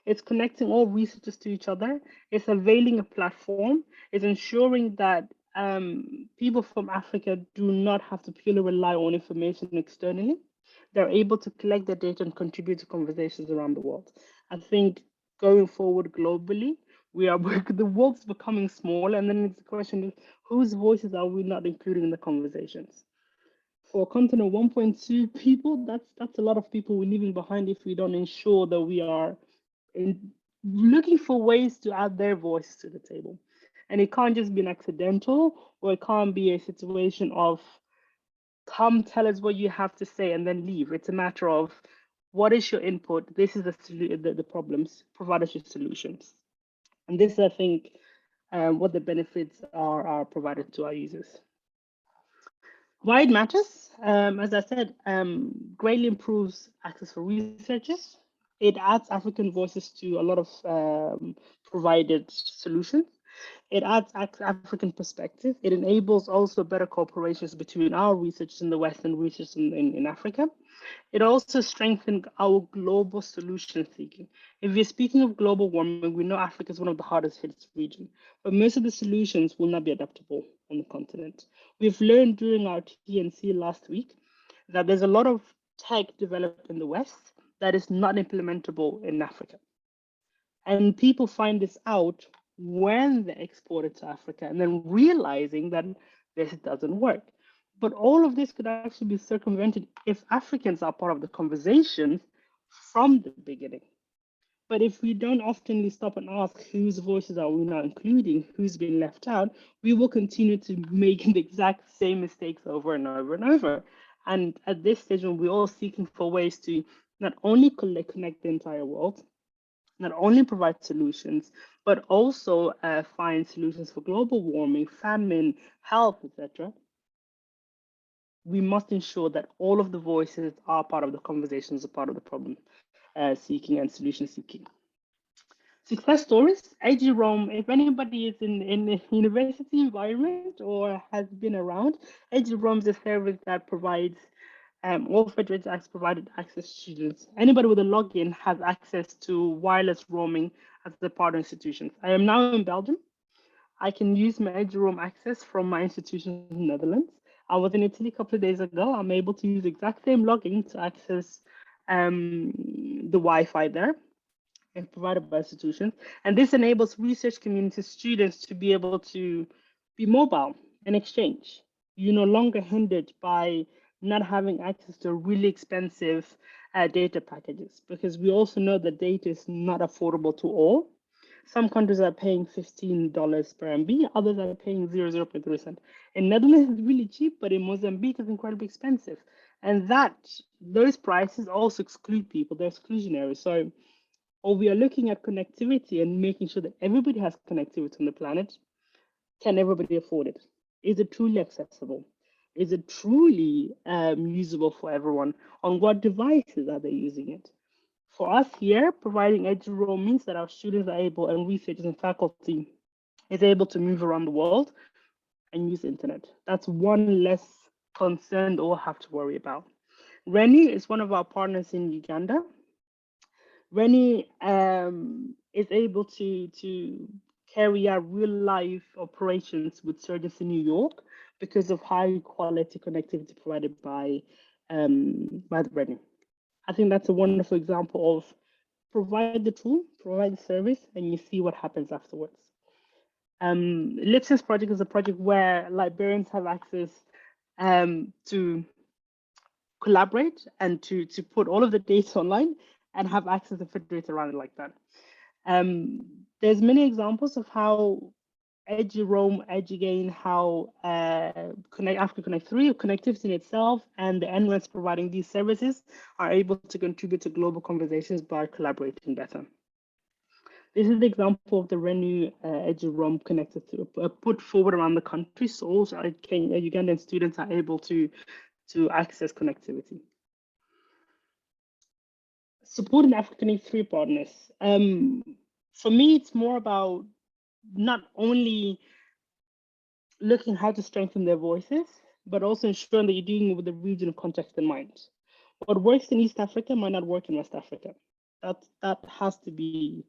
It's connecting all researchers to each other. It's availing a platform. It's ensuring that people from Africa do not have to purely rely on information externally. They're able to collect their data and contribute to conversations around the world. I think going forward globally, the world's becoming small, and then it's the question of whose voices are we not including in the conversations? For a continent of 1.2 people, that's a lot of people we're leaving behind if we don't ensure that we are looking for ways to add their voice to the table. And it can't just be an accidental, or it can't be a situation of come tell us what you have to say and then leave. It's a matter of what is your input? This is the problems, provide us your solutions. And this, I think, what the benefits are provided to our users. Why it matters, as I said, greatly improves access for researchers. It adds African voices to a lot of provided solutions. It adds African perspective. It enables also better cooperations between our researchers in the West and researchers in Africa. It also strengthens our global solution seeking. If we're speaking of global warming, we know Africa is one of the hardest hit regions, but most of the solutions will not be adaptable on the continent. We've learned during our TNC last week that there's a lot of tech developed in the West that is not implementable in Africa. And people find this out when they export it to Africa and then realizing that this doesn't work. But all of this could actually be circumvented if Africans are part of the conversation from the beginning. But if we don't often stop and ask whose voices are we not including, who's been left out, we will continue to make the exact same mistakes over and over and over. And at this stage, when we're all seeking for ways to not only connect the entire world, not only provide solutions, but also find solutions for global warming, famine, health, etc., we must ensure that all of the voices are part of the conversations, are part of the problem seeking and solution seeking. Success stories, AG Rome, if anybody is in the university environment or has been around, AG Rome is a service that provides all Federated Acts provided access to students. Anybody with a login has access to wireless roaming at the partner institutions. I am now in Belgium. I can use my AG Rome access from my institution in the Netherlands. I was in Italy a couple of days ago. I'm able to use the exact same login to access the Wi-Fi there and provided by institutions. And this enables research community students to be able to be mobile and exchange. You're no longer hindered by not having access to really expensive data packages, because we also know that data is not affordable to all. Some countries are paying $15 per MB, others are paying 0.3 cent. In Netherlands, it's really cheap, but in Mozambique, it's incredibly expensive. And those prices also exclude people, they're exclusionary. So, or we are looking at connectivity and making sure that everybody has connectivity on the planet. Can everybody afford it? Is it truly accessible? Is it truly usable for everyone? On what devices are they using it? For us here, providing EduRoam means that our students are able, and researchers and faculty is able to move around the world and use the internet. That's one less concern or have to worry about. RENI is one of our partners in Uganda. RENI is able to carry out real life operations with surgeons in New York because of high quality connectivity provided by the RENI. I think that's a wonderful example of provide the tool, provide the service, and you see what happens afterwards. Lipsen's project is a project where librarians have access to collaborate and to put all of the data online and have access to federate around it like that. There's many examples of how EduRoam, EduGain, how Africa Connect 3, connectivity in itself, and the NWES providing these services are able to contribute to global conversations by collaborating better. This is the example of the RENU EduRoam connected to put forward around the country, so also Ugandan students are able to access connectivity. Supporting Africa Connect 3 partners. For me, it's more about not only looking how to strengthen their voices, but also ensuring that you're doing it with the regional context in mind. What works in East Africa might not work in West Africa. That has to be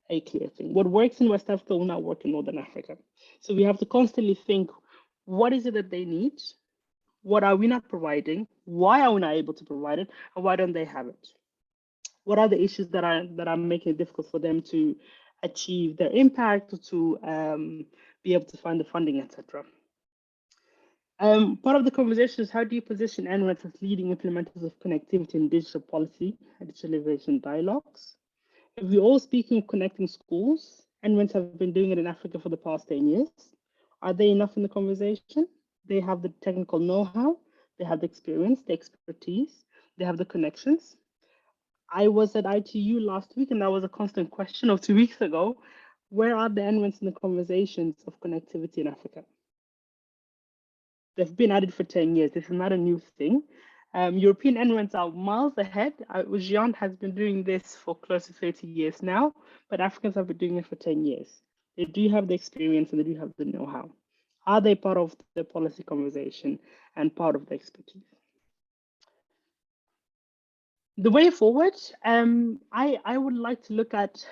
a clear thing. What works in West Africa will not work in Northern Africa. So we have to constantly think, what is it that they need? What are we not providing? Why are we not able to provide it? And why don't they have it? What are the issues that are making it difficult for them to achieve their impact, to be able to find the funding, etc. Part of the conversation is how do you position NWES as leading implementers of connectivity in digital policy and digitalization dialogues? If we're all speaking of connecting schools, NWES have been doing it in Africa for the past 10 years. Are they enough in the conversation? They have the technical know-how, they have the experience, the expertise, they have the connections. I was at ITU last week, and that was a constant question of 2 weeks ago. Where are the NWES in the conversations of connectivity in Africa? They've been at it for 10 years. This is not a new thing. European entrants are miles ahead. Giant has been doing this for close to 30 years now, but Africans have been doing it for 10 years. They do have the experience and they do have the know-how. Are they part of the policy conversation and part of the expertise? The way forward, I would like to look at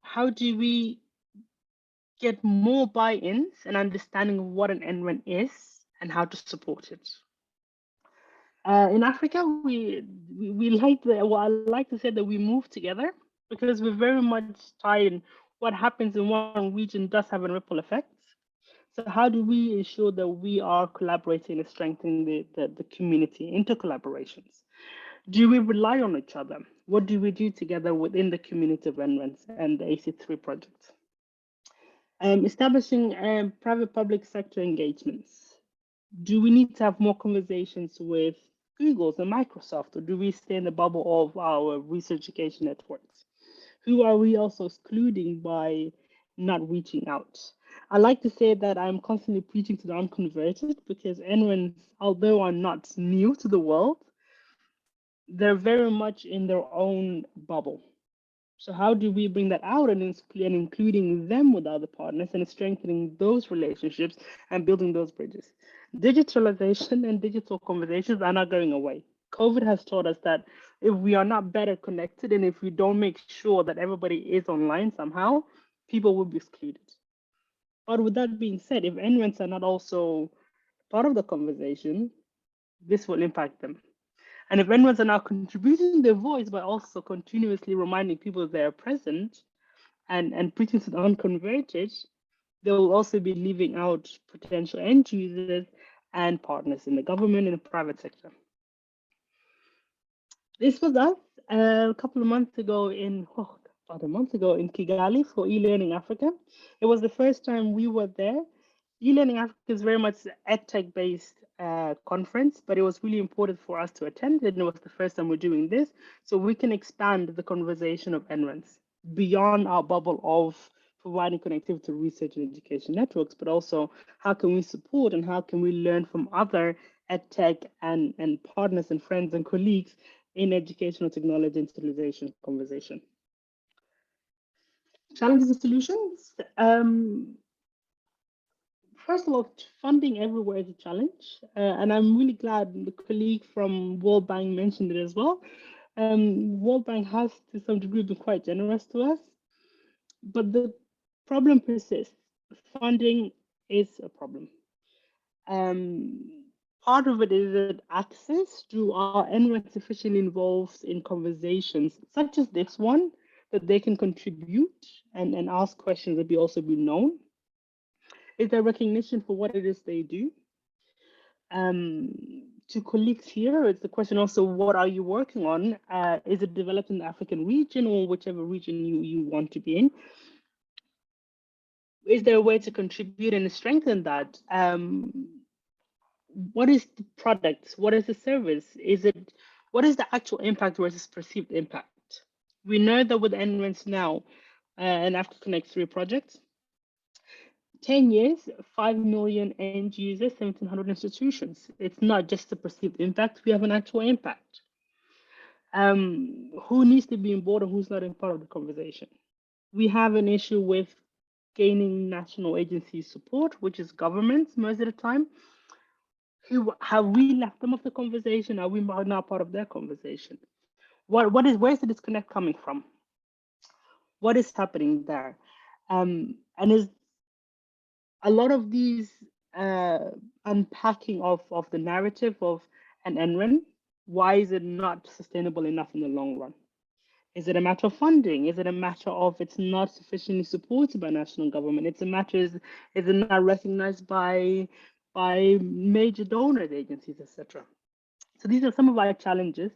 how do we get more buy-ins and understanding of what an entrant is and how to support it. In Africa, we like well, I like to say that we move together because we're very much tied in what happens in one region does have a ripple effect. So how do we ensure that we are collaborating and strengthening the community into collaborations? Do we rely on each other? What do we do together within the community of entrants and the AC3 project? Establishing private-public sector engagements. Do we need to have more conversations with Google's and Microsoft, or do we stay in the bubble of our research education networks? Who are we also excluding by not reaching out? I like to say that I'm constantly preaching to the unconverted because entrants, although are not new to the world, they're very much in their own bubble. So how do we bring that out and including them with other partners and strengthening those relationships and building those bridges? Digitalization and digital conversations are not going away. COVID has taught us that if we are not better connected and if we don't make sure that everybody is online somehow, people will be excluded. But with that being said, if entrants are not also part of the conversation, this will impact them. And if entrants are now contributing their voice by also continuously reminding people they are present and preaching to the unconverted, they will also be leaving out potential end users and partners in the government and the private sector. This was us a couple of months ago about a month ago in Kigali for eLearning Africa. It was the first time we were there. eLearning Africa is very much an EdTech based conference, but it was really important for us to attend, and it was the first time we're doing this, so we can expand the conversation of entrants beyond our bubble of providing connectivity to research and education networks, but also how can we support and how can we learn from other EdTech and partners and friends and colleagues in educational technology and digitalization conversation. Challenges and solutions. First of all, funding everywhere is a challenge, and I'm really glad the colleague from World Bank mentioned it as well. World Bank has, to some degree, been quite generous to us, but the problem persists. Funding is a problem. Part of it is that access to our entrants sufficiently involved in conversations such as this one, that they can contribute and ask questions that also be known. Is there recognition for what it is they do? To colleagues here, it's the question also, what are you working on? Is it developed in the African region or whichever region you want to be in? Is there a way to contribute and strengthen that? What is the product? What is the service? What is the actual impact versus perceived impact? We know that with entrants now, and Africa Connect 3 projects, 10 years, 5 million end users, 1,700 institutions. It's not just the perceived impact, we have an actual impact. Who needs to be on board and who's not in part of the conversation? We have an issue with gaining national agency support, which is governments most of the time. Have we left them off the conversation? Are we not part of their conversation? Where's the disconnect coming from? What is happening there? And is a lot of these unpacking of the narrative of an entrant, why is it not sustainable enough in the long run? Is it a matter of funding? Is it a matter of it's not sufficiently supported by national government? It's a matter, is it not recognized by major donors, agencies, etc.? So these are some of our challenges,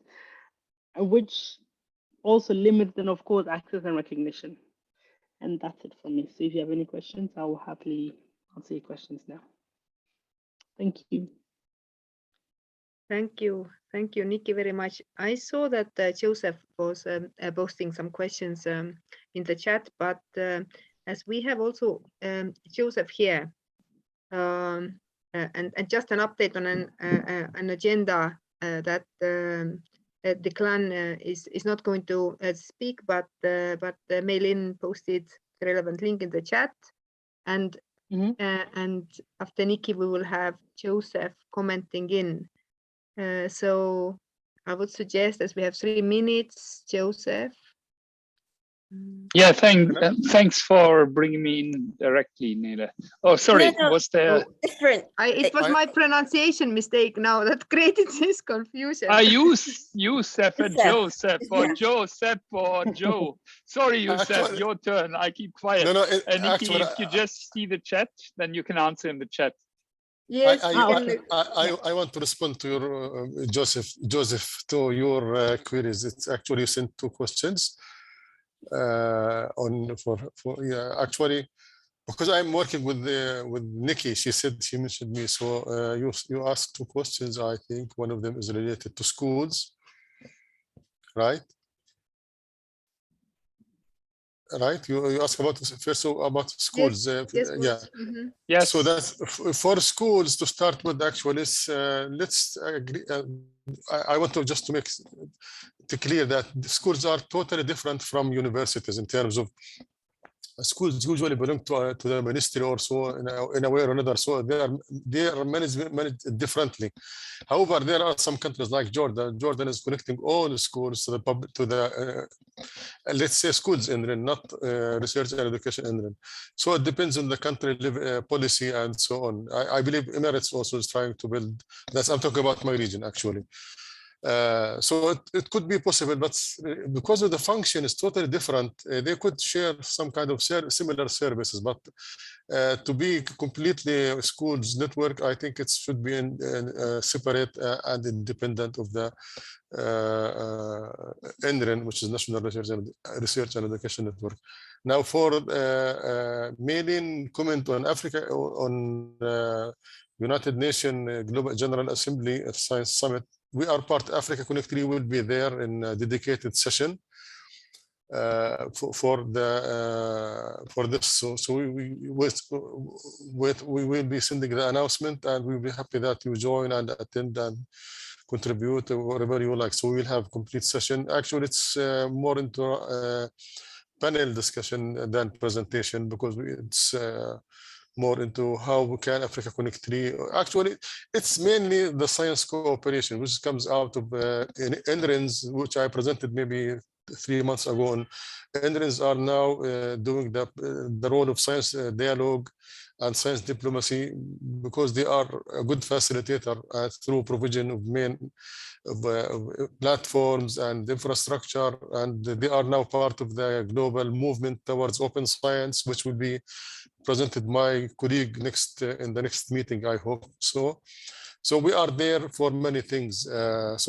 which also limit then, of course, access and recognition. And that's it from me. So if you have any questions, I will happily answer your questions now. Thank you. Thank you, Nicky, very much. I saw that Yousef was posting some questions in the chat, but as we have also Yousef here, and just an update on an agenda Declan is not going to speak, but Maylin posted the relevant link in the chat, and after Nicky we will have Yousef commenting in. So I would suggest, as we have 3 minutes, Yousef. Yeah, thanks for bringing me in directly, Nele. Oh, sorry, was there different? It was my pronunciation mistake now that created this confusion. I use Yousef and Joseph, or Joseph or Joe. Sorry, Yousef, your turn. I keep quiet. No, and Nicky, if you just see the chat, then you can answer in the chat. Yes, I want to respond to your Joseph, to your queries. It's actually you sent 2 questions. Actually, because I'm working with Nicky, she mentioned me, so you asked 2 questions. I think one of them is related to schools, right? You asked about first about schools. Yes. So that's for schools to start with. Actually, let's agree. I want to just make it clear that the schools are totally different from universities in terms of schools usually belong to the ministry or so in a way or another, so they are managed differently. However, there are some countries like Jordan. Jordan is connecting all the schools to the public, to the let's say schools in not research and education in. So it depends on the country policy and so on. I believe Emirates also is trying to build. I'm talking about my region actually. So it could be possible, but because of the function is totally different, they could share some kind of similar services, but to be completely schools network, I think it should be separate and independent of the NREN, which is National Research and Education Network. Now for Maylin comment on Africa, on United Nations Global General Assembly Science Summit. We are part. Africa Connect 3 will be there in a dedicated session for this. So we will be sending the announcement, and we'll be happy that you join and attend and contribute wherever you like. So we will have complete session. Actually, it's more into panel discussion than presentation, because it's more into how can Africa Connect 3. Actually, it's mainly the science cooperation, which comes out of NRENs, which I presented maybe 3 months ago. And NRENs are now doing the role of science dialogue and science diplomacy, because they are a good facilitator through provision of platforms and infrastructure, and they are now part of the global movement towards open science, which will be presented my colleague in the next meeting, I hope so. So we are there for many things. For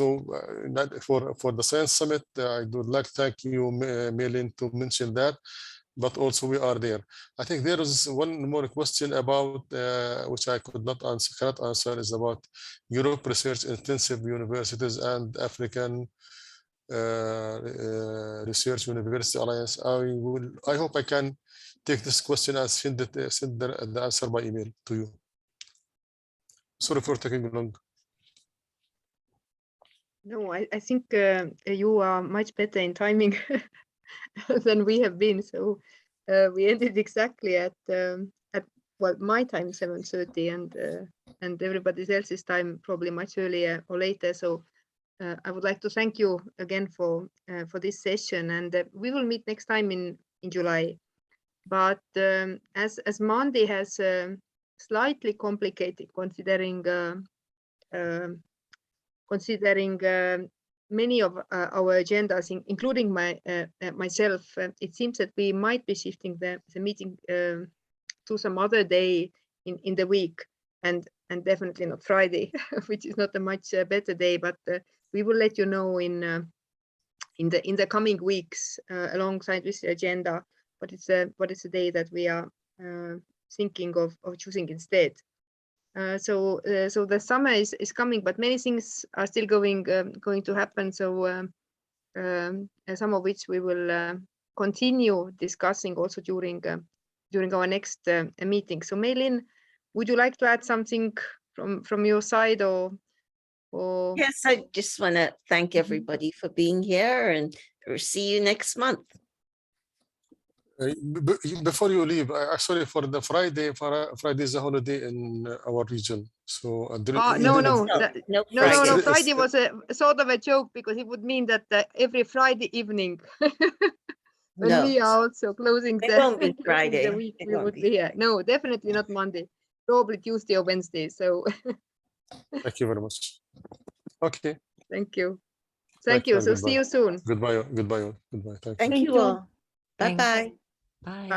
the Science Summit, I would like to thank you, Maylin, to mention that, but also we are there. I think there is one more question about which I cannot answer, is about Europe Research Intensive Universities and African Research University Alliance. I hope I can take this question and send the answer by email to you. Sorry for taking long. No, I think you are much better in timing than we have been. So we ended exactly at well, my time 7:30, and everybody else's time probably much earlier or later. So I would like to thank you again for this session, and we will meet next time in July. But as Monday has slightly complicated, considering many of our agendas, including myself, it seems that we might be shifting the meeting to some other day in the week, and definitely not Friday, which is not a much better day. But we will let you know in the coming weeks alongside with the agenda. What is a day that we are thinking of choosing instead. So the summer is coming, but many things are still going to happen. So some of which we will continue discussing also during our next meeting. So Maylin, would you like to add something from your side, or Or Yes, I just want to thank everybody for being here, and we'll see you next month. Before you leave, sorry for the Friday. Friday is a holiday in our region, so no. Friday was a sort of a joke because it would mean that every Friday evening, when we are also closing the week, we would be here. No, definitely not Monday. Probably Tuesday or Wednesday. So thank you very much. Okay. Thank you. Thank you. So see you soon. Goodbye. Goodbye. Goodbye. Thank you all. Bye-bye. Bye.